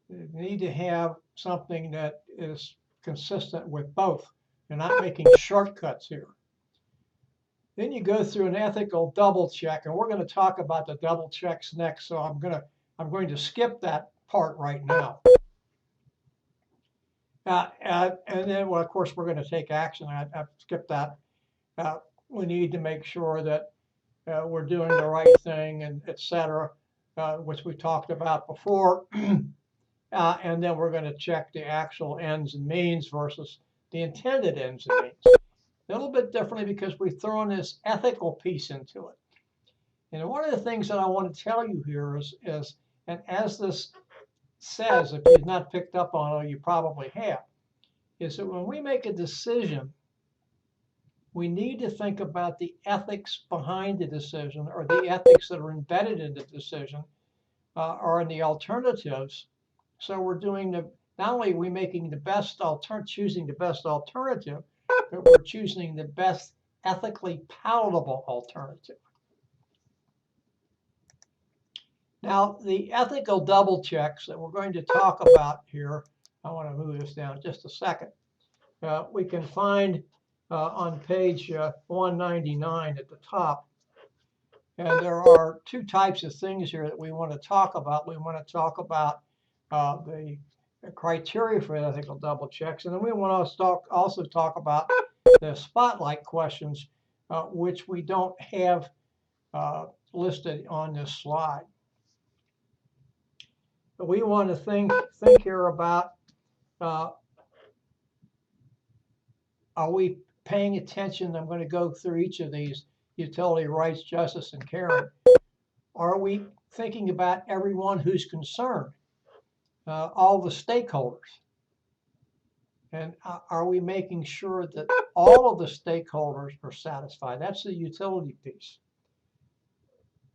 You need to have something that is consistent with both. You're not making shortcuts here. Then you go through an ethical double check, and we're going to talk about the double checks next. So I'm going to skip that part right now. And then, well, of course, we're going to take action. I've skipped that. We need to make sure that we're doing the right thing, and et cetera, which we talked about before. And then we're going to check the actual ends and means versus the intended ends and means. A little bit differently because we've thrown this ethical piece into it. And one of the things that I want to tell you here is and as this says, if you've not picked up on it, you probably have, is that when we make a decision, we need to think about the ethics behind the decision, or the ethics that are embedded in the decision, or in the alternatives. So we're doing not only are we making the best choosing the best alternative, but we're choosing the best ethically palatable alternative. Now, the ethical double checks that we're going to talk about here, I want to move this down just a second. We can find on page 199 at the top. And there are two types of things here that we want to talk about. We want to talk about the criteria for ethical double checks, and then we want to also talk about the spotlight questions, which we don't have listed on this slide. But we want to think here about, are we paying attention? I'm going to go through each of these: utility, rights, justice, and caring. Are we thinking about everyone who's concerned, all the stakeholders? And are we making sure that all of the stakeholders are satisfied? That's the utility piece.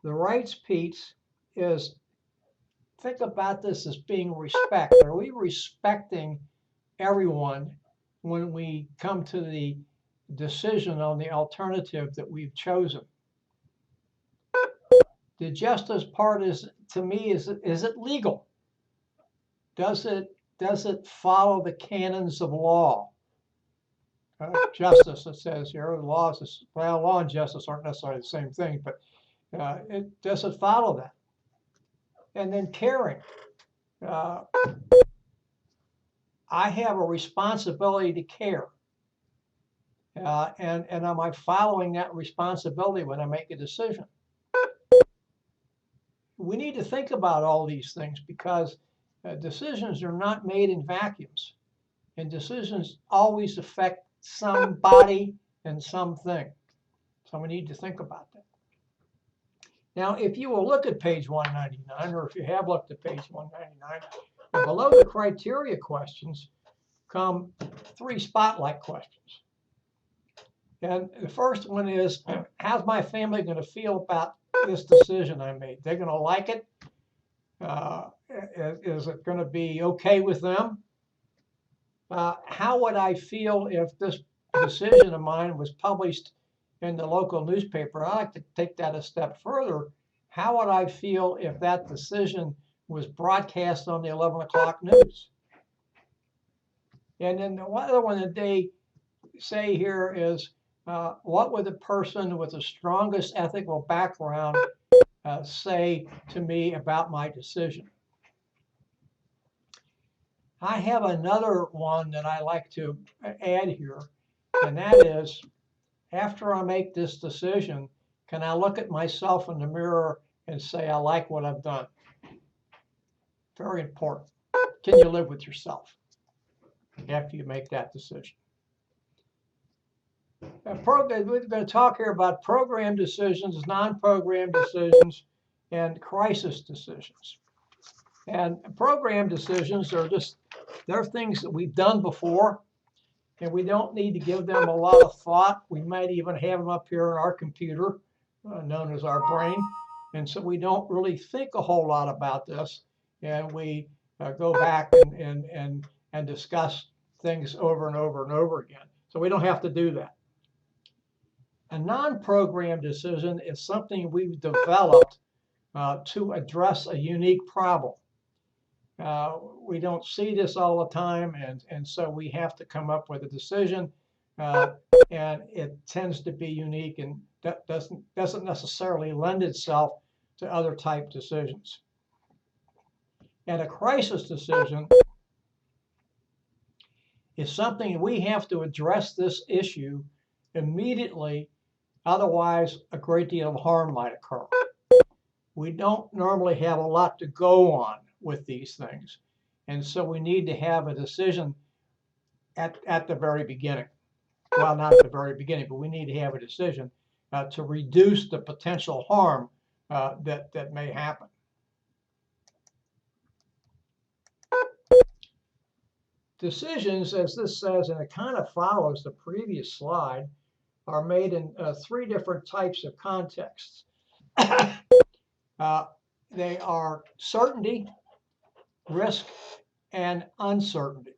the rights piece is, think about this as being respect. Are we respecting everyone when we come to the decision on the alternative that we've chosen? The justice part is, to me, is it legal? Does it follow the canons of law? Justice, it says here, law and justice aren't necessarily the same thing, but does it follow that? And then caring. I have a responsibility to care. And am I following that responsibility when I make a decision? We need to think about all these things because decisions are not made in vacuums, and decisions always affect somebody and something. So we need to think about that. Now, if you will look at page 199, or if you have looked at page 199, below the criteria questions come 3 spotlight questions. And the first one is, how's my family going to feel about this decision I made? They're going to like it? Is it going to be okay with them? How would I feel if this decision of mine was published in the local newspaper? I'd like to take that a step further. How would I feel if that decision was broadcast on the 11 o'clock news? And then the other one that they say here is, what would the person with the strongest ethical background say to me about my decision? I have another one that I like to add here, and that is, after I make this decision, can I look at myself in the mirror and say, I like what I've done? Very important. Can you live with yourself after you make that decision? We're going to talk here about program decisions, non-program decisions, and crisis decisions. And program decisions are they're things that we've done before, and we don't need to give them a lot of thought. We might even have them up here in our computer, known as our brain. And so we don't really think a whole lot about this. And we go back and discuss things over and over and over again. So we don't have to do that. A non-program decision is something we've developed to address a unique problem. We don't see this all the time, and so we have to come up with a decision, and it tends to be unique and that doesn't necessarily lend itself to other type decisions. And a crisis decision is something we have to address this issue immediately, otherwise a great deal of harm might occur. We don't normally have a lot to go on with these things, and so we need to have a decision at the very beginning. Well, not at the very beginning, but we need to have a decision to reduce the potential harm that may happen. Decisions, as this says, and it kind of follows the previous slide, are made in 3 different types of contexts. They are certainty, risk, and uncertainty.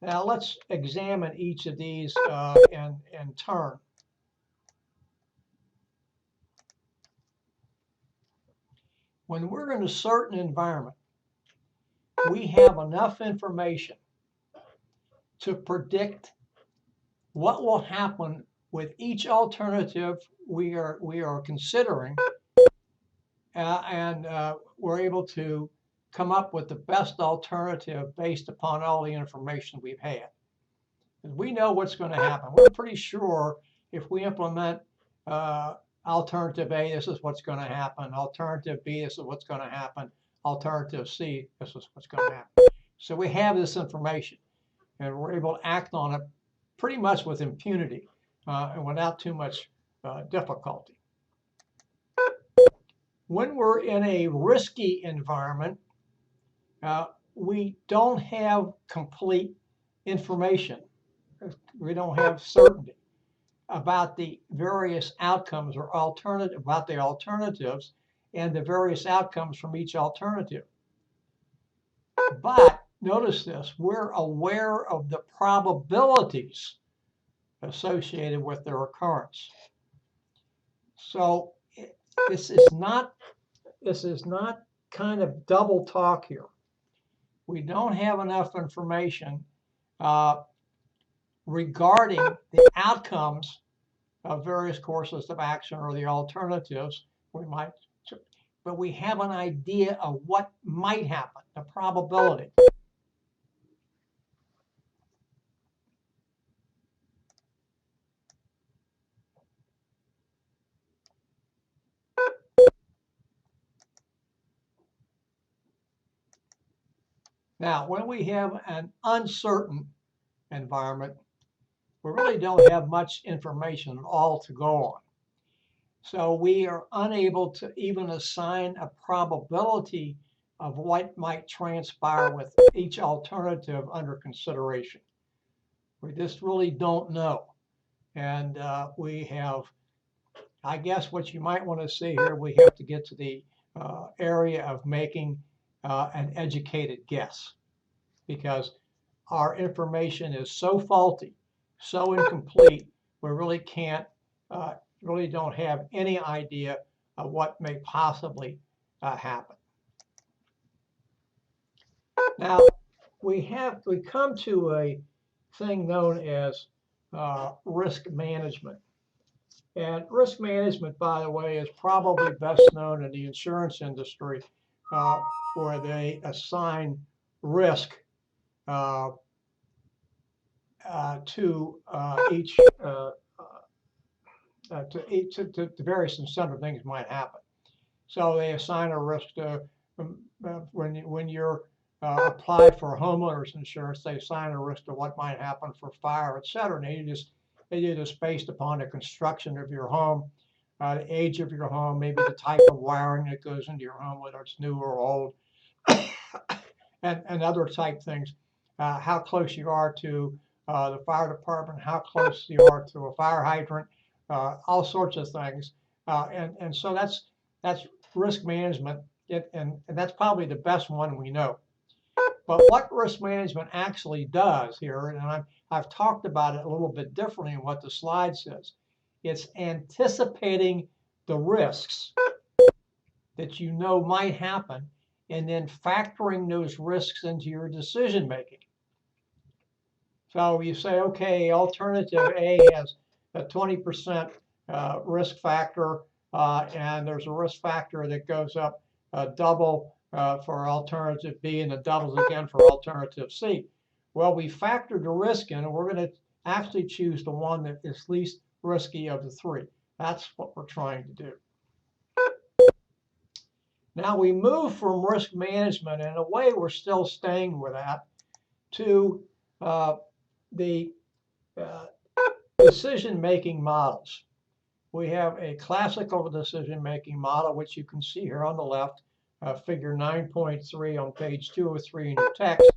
Now let's examine each of these in turn. When we're in a certain environment, we have enough information to predict what will happen with each alternative we are considering, and we're able to come up with the best alternative based upon all the information we've had. We know what's going to happen. We're pretty sure if we implement alternative A, this is what's going to happen. Alternative B, this is what's going to happen. Alternative C, this is what's going to happen. So we have this information, and we're able to act on it pretty much with impunity and without too much difficulty. When we're in a risky environment, we don't have complete information. We don't have certainty. about the various outcomes or about the alternatives and the various outcomes from each alternative. But notice this, we're aware of the probabilities associated with their occurrence. So this is not kind of double talk here. We don't have enough information regarding the outcomes of various courses of action or the alternatives. But we have an idea of what might happen, the probability. Now, when we have an uncertain environment, we really don't have much information at all to go on. So we are unable to even assign a probability of what might transpire with each alternative under consideration. We just really don't know. And we have, I guess what you might want to see here, we have to get to the area of making an educated guess, because our information is so faulty, so incomplete, we really really don't have any idea of what may possibly happen. Now, we come to a thing known as risk management. And risk management, by the way, is probably best known in the insurance industry, where they assign risk to various and sundry things might happen. So they assign a risk to when you're apply for homeowners insurance, they assign a risk to what might happen for fire, etc. And they do this based upon the construction of your home, the age of your home, maybe the type of wiring that goes into your home, whether it's new or old, and other type things. How close you are to the fire department, how close you are to a fire hydrant, all sorts of things. And so that's risk management, and that's probably the best one we know. But what risk management actually does here, and I've talked about it a little bit differently in what the slide says, it's anticipating the risks that you know might happen and then factoring those risks into your decision making. So you say, okay, alternative A has a 20% risk factor, and there's a risk factor that goes up double for alternative B, and it doubles again for alternative C. Well, we factored the risk in, and we're going to actually choose the one that is least risky of the three. That's what we're trying to do. Now we move from risk management, and in a way we're still staying with that, to the decision-making models. We have a classical decision-making model, which you can see here on the left, figure 9.3 on page 203 in your text,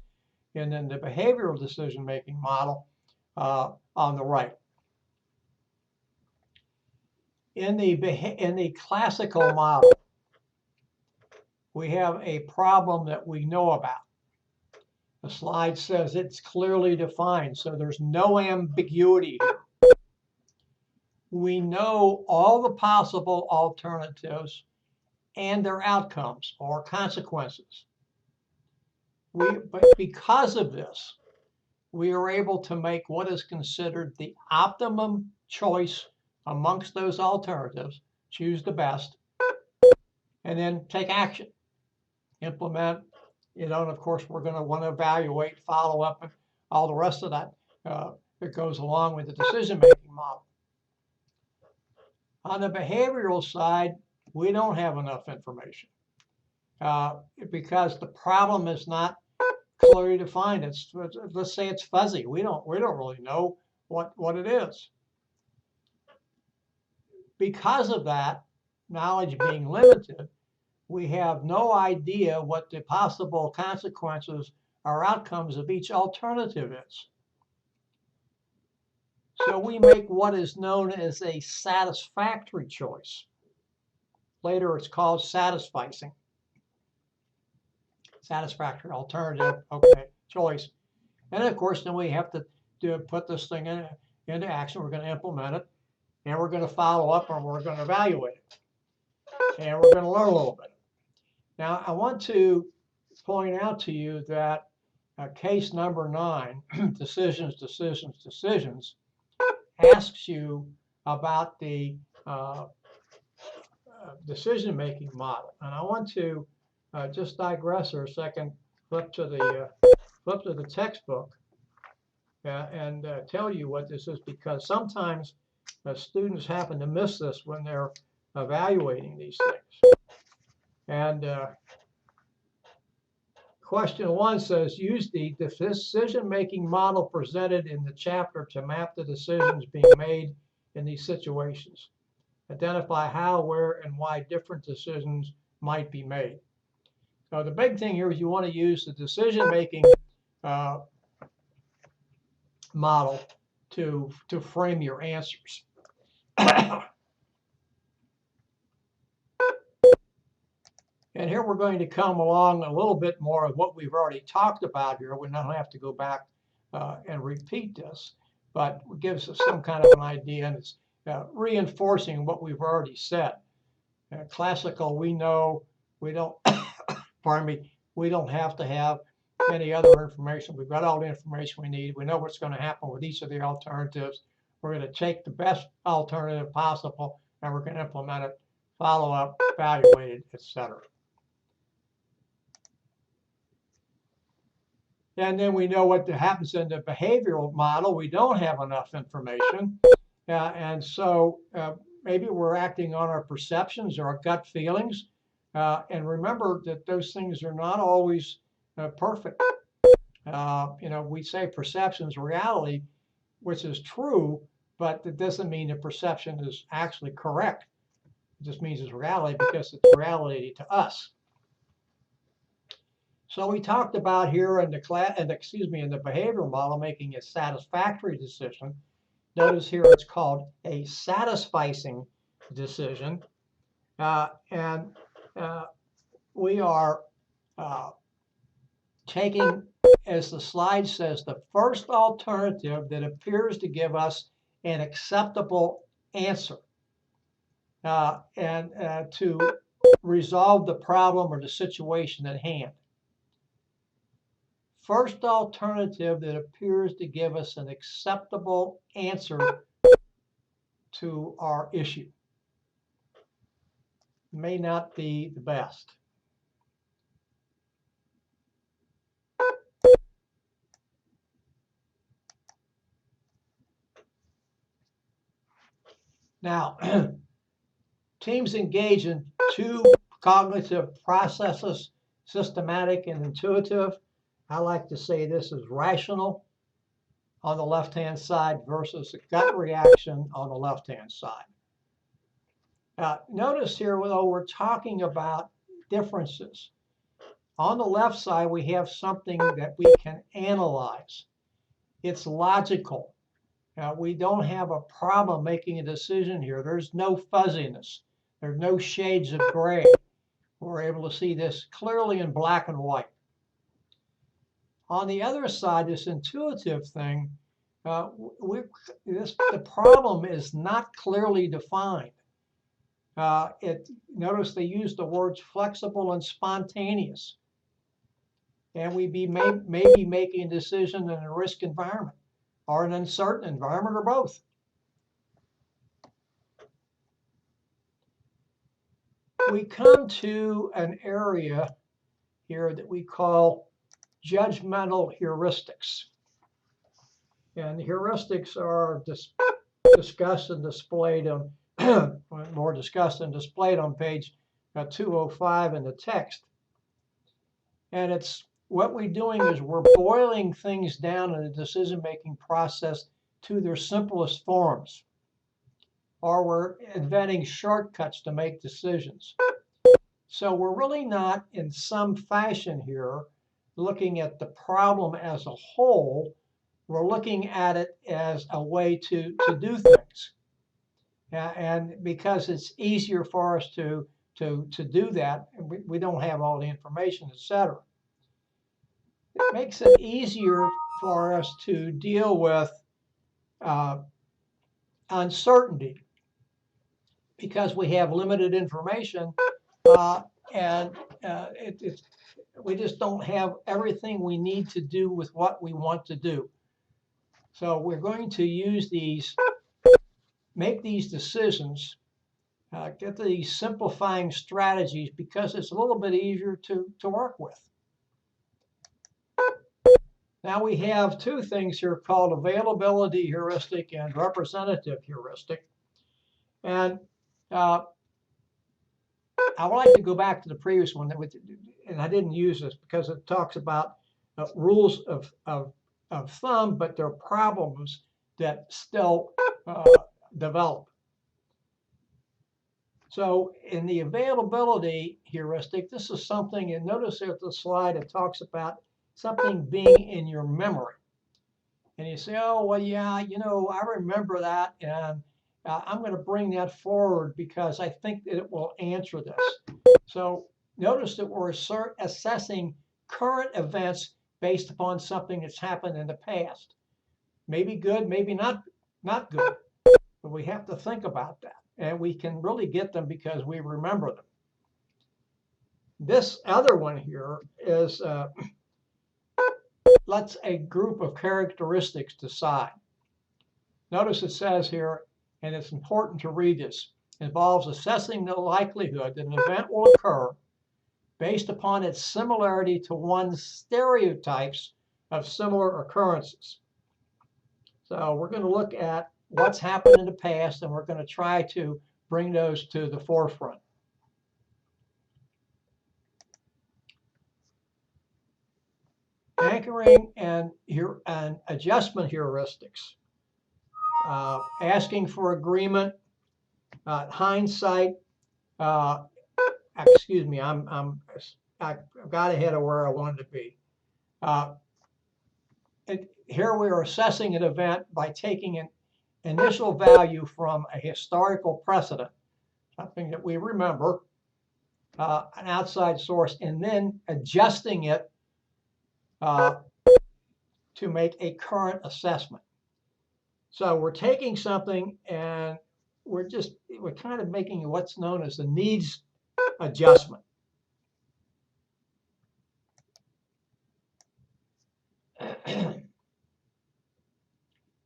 and then the behavioral decision-making model on the right. In the classical model, we have a problem that we know about. The slide says it's clearly defined, so there's no ambiguity here. We know all the possible alternatives and their outcomes or consequences. But because of this, we are able to make what is considered the optimum choice amongst those alternatives, choose the best, and then take action, implement, and of course, we're going to want to evaluate, follow up, and all the rest of that that goes along with the decision-making model. On the behavioral side, we don't have enough information because the problem is not clearly defined. Let's say it's fuzzy. We don't really know what it is. Because of that, knowledge being limited, we have no idea what the possible consequences or outcomes of each alternative is. So we make what is known as a satisfactory choice. Later it's called satisficing. Satisfactory alternative, okay, choice. And of course, then we have to put this thing into action. We're going to implement it, and we're going to follow up, and we're going to evaluate it, and we're going to learn a little bit. Now, I want to point out to you that case number 9, decisions, asks you about the decision-making model. And I want to just digress for a second, flip to the textbook and tell you what this is, because sometimes students happen to miss this when they're evaluating these things. And question 1 says, use the decision-making model presented in the chapter to map the decisions being made in these situations. Identify how, where, and why different decisions might be made. So the big thing here is you want to use the decision-making model to frame your answers. And here we're going to come along a little bit more of what we've already talked about here. We don't have to go back and repeat this, but it gives us some kind of an idea, and it's reinforcing what we've already said. Classical, we know we don't, pardon me, we don't have to have any other information. We've got all the information we need. We know what's going to happen with each of the alternatives. We're going to take the best alternative possible, and we're going to implement it, follow up, evaluate it, etc. And then we know what happens in the behavioral model. We don't have enough information. And so maybe we're acting on our perceptions or our gut feelings. And remember that those things are not always perfect. We say perception's reality, which is true, but it doesn't mean the perception is actually correct. It just means it's reality because it's reality to us. So we talked about here in the behavioral model, making a satisfactory decision. Notice here it's called a satisficing decision. We are taking, as the slide says, the first alternative that appears to give us an acceptable answer to resolve the problem or the situation at hand. First alternative that appears to give us an acceptable answer to our issue. May not be the best. Now, teams engage in 2 cognitive processes, systematic and intuitive. I like to say this is rational on the left-hand side versus a gut reaction on the left-hand side. Notice here, though, we're talking about differences. On the left side, we have something that we can analyze. It's logical. We don't have a problem making a decision here. There's no fuzziness. There's no shades of gray. We're able to see this clearly in black and white. On the other side, this intuitive thing, the problem is not clearly defined. Notice they use the words flexible and spontaneous. And we may be making a decision in a risk environment or an uncertain environment or both. We come to an area here that we call judgmental heuristics. And heuristics are discussed and displayed on more discussed and displayed on page 205 in the text. And it's what we're doing is we're boiling things down in the decision-making process to their simplest forms, or we're inventing shortcuts to make decisions. So we're really not, in some fashion here, looking at the problem as a whole. we're looking at it as a way to do things. And because it's easier for us to do that, we don't have all the information, etc. It makes it easier for us to deal with uncertainty because we have limited information, and we just don't have everything we need to do with what we want to do. So we're going to use these, make these decisions, get these simplifying strategies because it's a little bit easier to work with. Now we have two things here called availability heuristic and representative heuristic. And I would like to go back to the previous one, and I didn't use this because it talks about rules of thumb, but there are problems that still develop. So in the availability heuristic, this is something, and notice at the slide it talks about something being in your memory. And you say, oh, well, yeah, you know, I remember that, and I'm going to bring that forward because I think that it will answer this. So notice that we're assessing current events based upon something that's happened in the past. Maybe good, maybe not good, but we have to think about that. And we can really get them because we remember them. This other one here is lets a group of characteristics decide. Notice it says here, and it's important to read this, involves assessing the likelihood that an event will occur based upon its similarity to one's stereotypes of similar occurrences. So we're going to look at what's happened in the past, and we're going to try to bring those to the forefront. Anchoring and adjustment heuristics. Asking for agreement, hindsight. Excuse me, I got ahead of where I wanted to be. Here we are assessing an event by taking an initial value from a historical precedent, something that we remember, an outside source, and then adjusting it to make a current assessment. So we're taking something and we're kind of making what's known as the needs adjustment.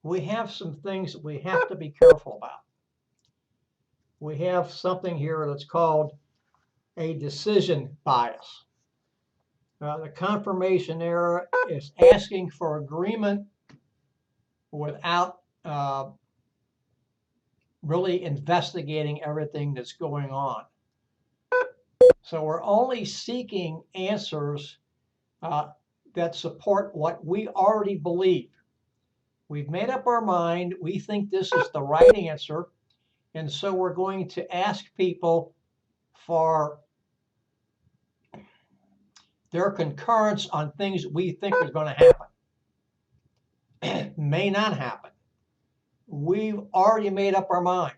We have some things that we have to be careful about. We have something here that's called a decision bias. The confirmation error is asking for agreement without really investigating everything that's going on. So we're only seeking answers that support what we already believe. We've made up our mind. We think this is the right answer. And so we're going to ask people for their concurrence on things we think is going to happen. May not happen. We've already made up our mind.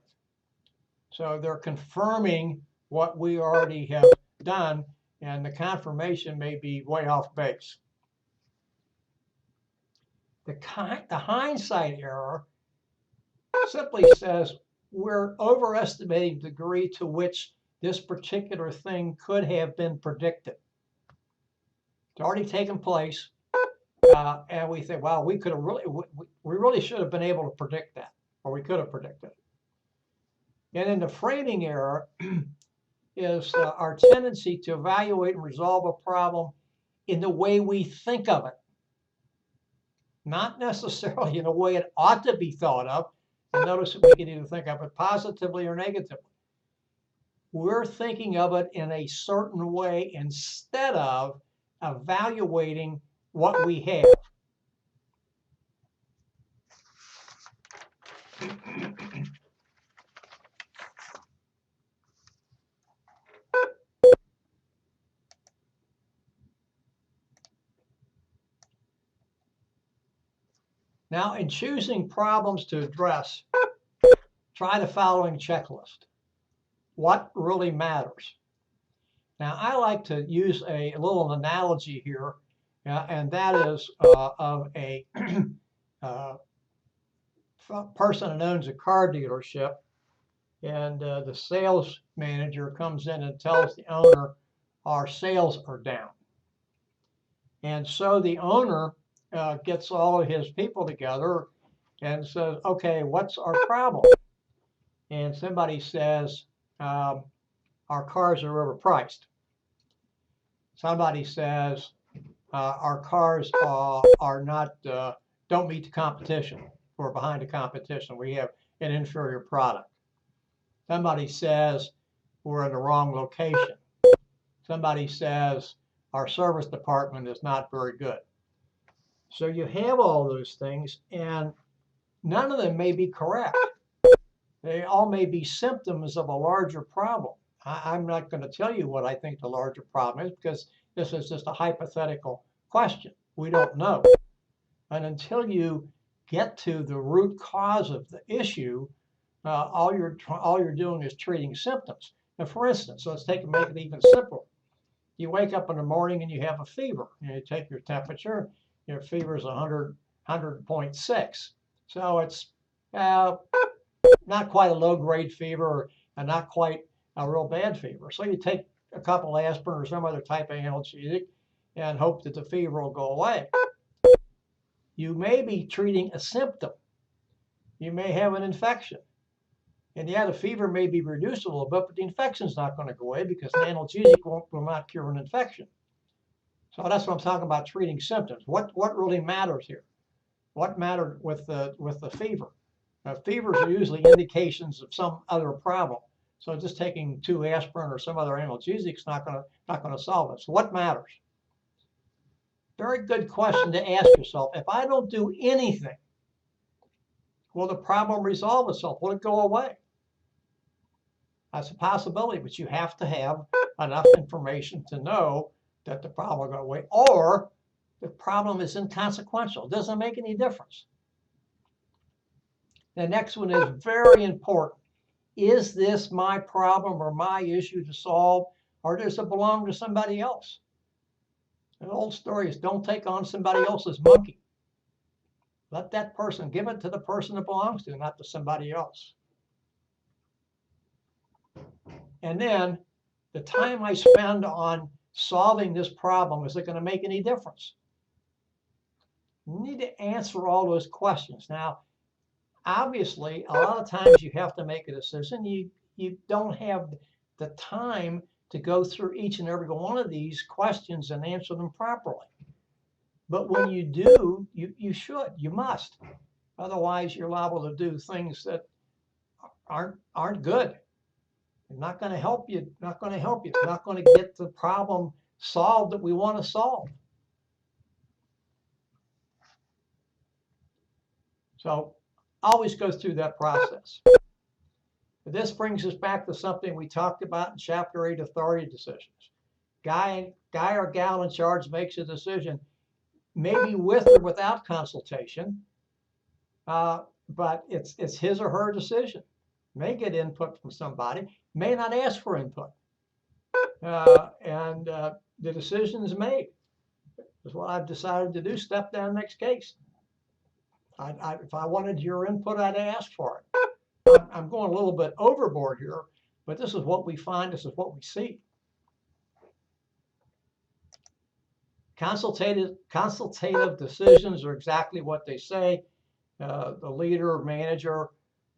So they're confirming what we already have done, and the confirmation may be way off base. The hindsight error simply says we're overestimating the degree to which this particular thing could have been predicted. It's already taken place, and we think, well, we really should have been able to predict that, or we could have predicted it. And then the framing error is our tendency to evaluate and resolve a problem in the way we think of it, not necessarily in the way it ought to be thought of. And notice that we can either think of it positively or negatively. We're thinking of it in a certain way instead of evaluating what we have. Now, in choosing problems to address, try the following checklist. What really matters? Now, I like to use a little analogy here, and that is of a person that owns a car dealership, and the sales manager comes in and tells the owner, our sales are down. And so the owner gets all of his people together and says, okay, what's our problem? And somebody says, our cars are overpriced. Somebody says, our cars are not, don't meet the competition. We're behind the competition. We have an inferior product. Somebody says we're in the wrong location. Somebody says our service department is not very good. So you have all those things, and none of them may be correct. They all may be symptoms of a larger problem. I'm not going to tell you what I think the larger problem is, because this is just a hypothetical question. We don't know. And until you get to the root cause of the issue, all you're doing is treating symptoms. Now, for instance, let's make it even simpler. You wake up in the morning and you have a fever. You take your temperature. Your fever is 100.6. So it's not quite a low-grade fever and not quite a real bad fever. So you take a couple aspirin or some other type of analgesic and hope that the fever will go away. You may be treating a symptom. You may have an infection. And yeah, the fever may be reduced a little bit, but the infection's not going to go away because an analgesic will not cure an infection. So that's what I'm talking about, treating symptoms. What really matters here? What mattered with the fever? Fevers are usually indications of some other problem. So just taking 2 aspirin or some other analgesic is not going to solve it. So what matters? Very good question to ask yourself. If I don't do anything, will the problem resolve itself? Will it go away? That's a possibility, but you have to have enough information to know that the problem will go away, or the problem is inconsequential. It doesn't make any difference. The next one is very important. Is this my problem or my issue to solve, or does it belong to somebody else? The old story is, don't take on somebody else's monkey. Let that person, give it to the person it belongs to, not to somebody else. And then the time I spend on solving this problem, is it going to make any difference? You need to answer all those questions. Now, obviously, a lot of times you have to make a decision. You don't have the time to go through each and every one of these questions and answer them properly. But when you do, you should, you must. Otherwise, you're liable to do things that aren't good. It's not going to help you. Not going to help you. It's not going to get the problem solved that we want to solve. So always go through that process. This brings us back to something we talked about in Chapter 8, authority decisions. Guy or gal in charge makes a decision, maybe with or without consultation, but it's his or her decision. May get input from somebody, may not ask for input, and the decision is made. That's what I've decided to do. Step down, next case. If I wanted your input, I'd ask for it. I'm going a little bit overboard here, but this is what we find. This is what we see. Consultative decisions are exactly what they say. The leader, manager,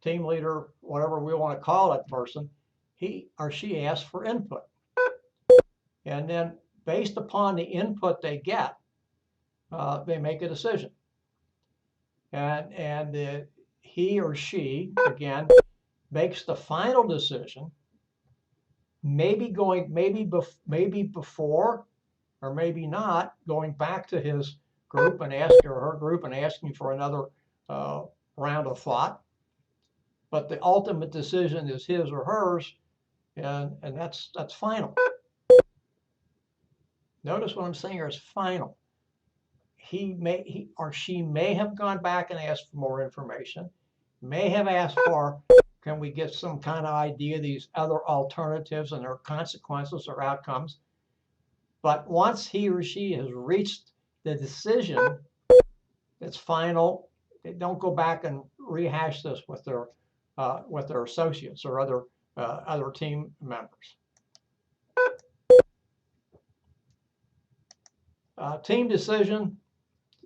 team leader, whatever we want to call that person, he or she asks for input. And then based upon the input they get, they make a decision. And he or she, again, makes the final decision, maybe before or maybe not, going back to his group and asking, or her group, and asking for another round of thought. But the ultimate decision is his or hers, and that's final. Notice what I'm saying here is final. he or she may have gone back and asked for more information, may have asked for, can we get some kind of idea of these other alternatives and their consequences or outcomes? But once he or she has reached the decision, it's final. They don't go back and rehash this with their associates or other team members. Team decision,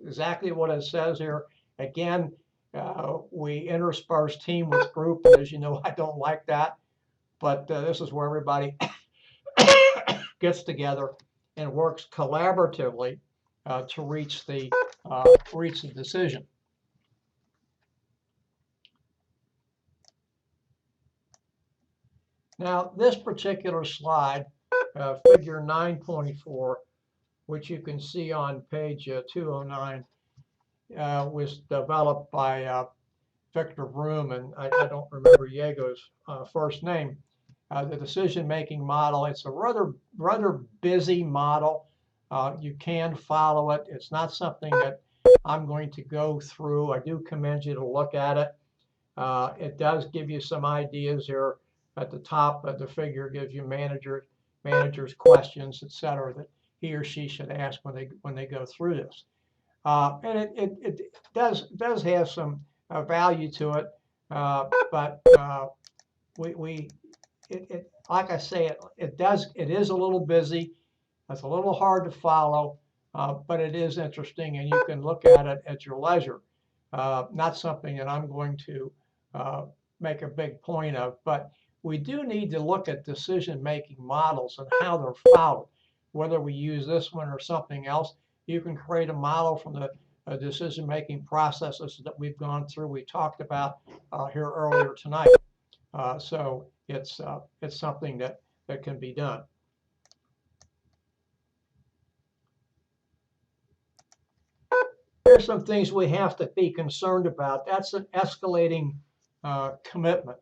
exactly what it says here. Again, we intersperse team with group. As you know, I don't like that, but this is where everybody gets together and works collaboratively to reach the decision. Now, this particular slide, figure 9.4, which you can see on page 209, was developed by Victor Vroom, and I don't remember Diego's first name. The decision-making model, it's a rather busy model. You can follow it. It's not something that I'm going to go through. I do commend you to look at it. It does give you some ideas here. At the top of the figure gives you managers questions, etc., that he or she should ask when they go through this. And it does have some value to it, but like I say, it is a little busy. It's a little hard to follow, but it is interesting, and you can look at it at your leisure. Not something that I'm going to make a big point of, but we do need to look at decision-making models and how they're followed. Whether we use this one or something else, you can create a model from the decision-making processes that we've gone through. We talked about here earlier tonight. So it's something that can be done. There's some things we have to be concerned about. That's an escalating commitment.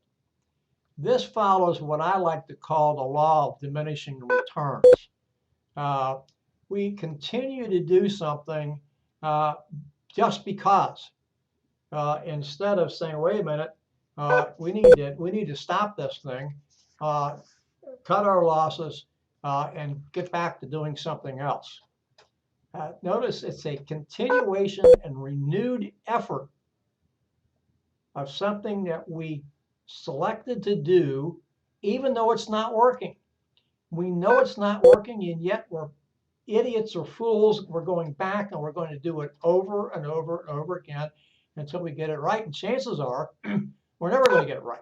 This follows what I like to call the law of diminishing returns. We continue to do something just because, instead of saying, wait a minute, we need to stop this thing, cut our losses, and get back to doing something else. Notice it's a continuation and renewed effort of something that we selected to do, even though it's not working. We know it's not working, and yet we're idiots or fools. We're going back and we're going to do it over and over and over again until we get it right. And chances are we're never going to get it right.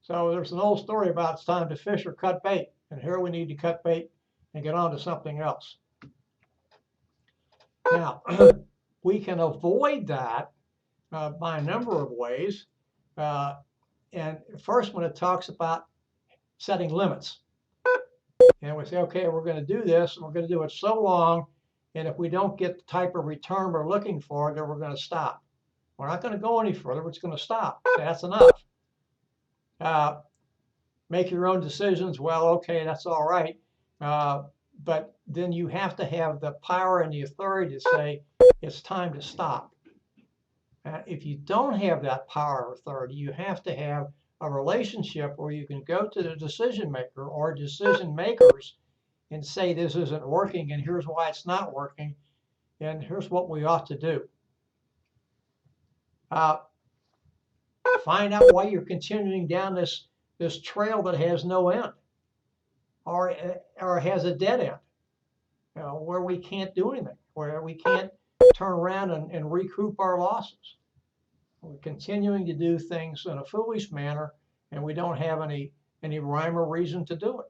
So there's an old story about it's time to fish or cut bait. And here we need to cut bait and get on to something else. Now, we can avoid that by a number of ways. And first, when it talks about setting limits, and we say, okay, we're going to do this, and we're going to do it so long, and if we don't get the type of return we're looking for, then we're going to stop. We're not going to go any further. We're just going to stop. That's enough. Make your own decisions. Well, okay, that's all right. But then you have to have the power and the authority to say, it's time to stop. If you don't have that power or authority, you have to have a relationship where you can go to the decision maker or decision makers and say, this isn't working, and here's why it's not working, and here's what we ought to do. Find out why you're continuing down this trail that has no end, or has a dead end, where we can't do anything, where we can't turn around and recoup our losses. We're continuing to do things in a foolish manner, and we don't have any rhyme or reason to do it.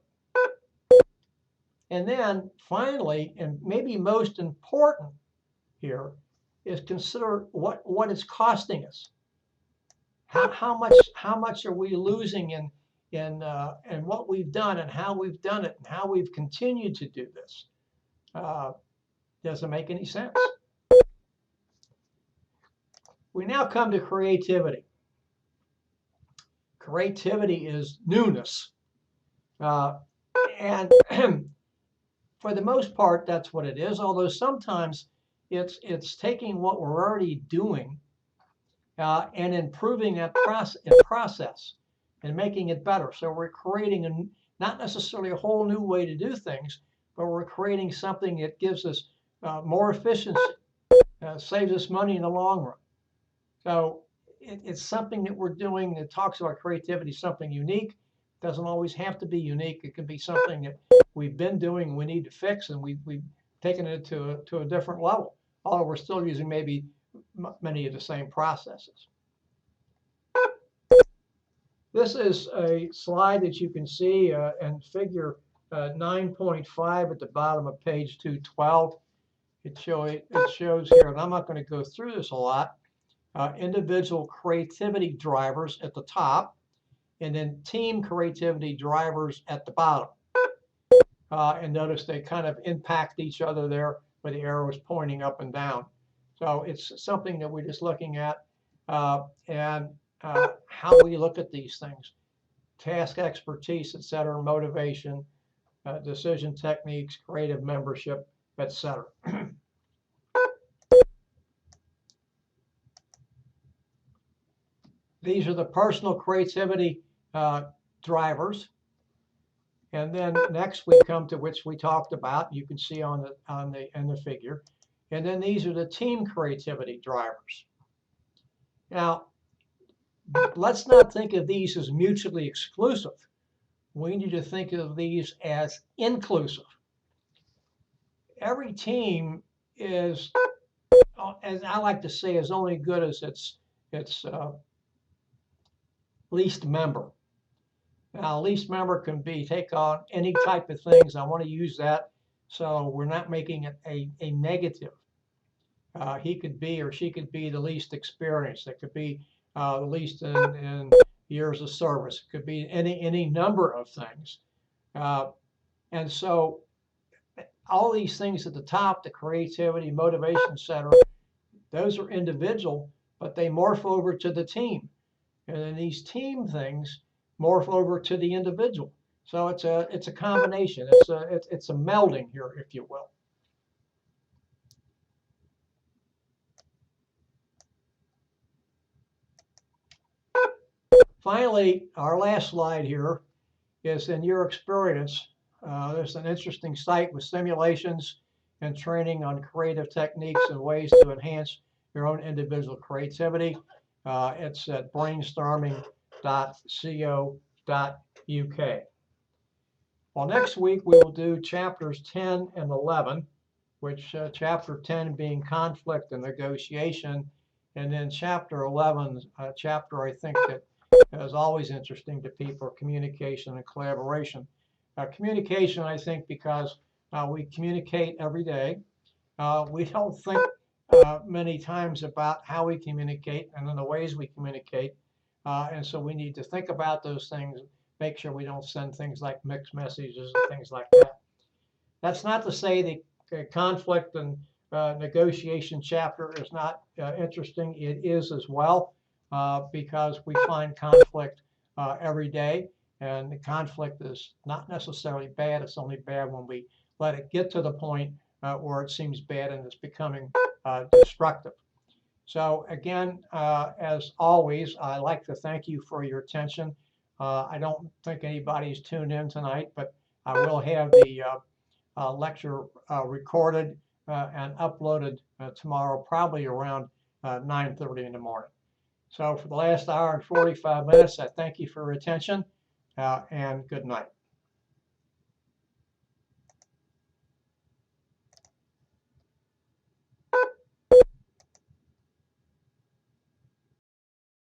And then finally, and maybe most important here, is consider what it's costing us. How much are we losing in what we've done and how we've done it and how we've continued to do this? Doesn't make any sense. We now come to creativity. Creativity is newness. And for the most part, that's what it is. Although sometimes it's taking what we're already doing and improving that process and making it better. So we're creating not necessarily a whole new way to do things, but we're creating something that gives us more efficiency, saves us money in the long run. So it's something that we're doing that talks about creativity, something unique. It doesn't always have to be unique. It can be something that we've been doing, we need to fix, and we've taken it to a different level. Although we're still using maybe many of the same processes. This is a slide that you can see in figure 9.5 at the bottom of page 212. It shows here, and I'm not going to go through this a lot, individual creativity drivers at the top, and then team creativity drivers at the bottom. And notice they kind of impact each other there where the arrow is pointing up and down. So it's something that we're just looking at and how we look at these things. Task expertise, et cetera, motivation, decision techniques, creative membership, et cetera. These are the personal creativity drivers. And then next we come to which we talked about. You can see in the figure. And then these are the team creativity drivers. Now, let's not think of these as mutually exclusive. We need to think of these as inclusive. Every team is, as I like to say, is only good as its least member. Now, least member can take on any type of things. I want to use that so we're not making it a negative. He could be or she could be the least experienced. It could be the least in years of service. It could be any number of things. And so all these things at the top, the creativity, motivation, etc., those are individual, but they morph over to the team. And then these team things morph over to the individual. So it's a combination. It's a melding here, if you will. Finally, our last slide here is in your experience. There's an interesting site with simulations and training on creative techniques and ways to enhance your own individual creativity. It's at brainstorming.co.uk. Well, next week we will do chapters 10 and 11, which chapter 10 being conflict and negotiation, and then chapter 11, chapter I think that is always interesting to people, communication and collaboration. Communication, I think, because we communicate every day. We don't think many times about how we communicate and then the ways we communicate. And so we need to think about those things, make sure we don't send things like mixed messages and things like that. That's not to say the conflict and negotiation chapter is not interesting. It is as well, because we find conflict every day. And the conflict is not necessarily bad. It's only bad when we let it get to the point where it seems bad and it's becoming destructive. So again, as always, I'd like to thank you for your attention. I don't think anybody's tuned in tonight, but I will have the lecture recorded and uploaded tomorrow, probably around 9:30 in the morning. So for the last hour and 45 minutes, I thank you for your attention and good night.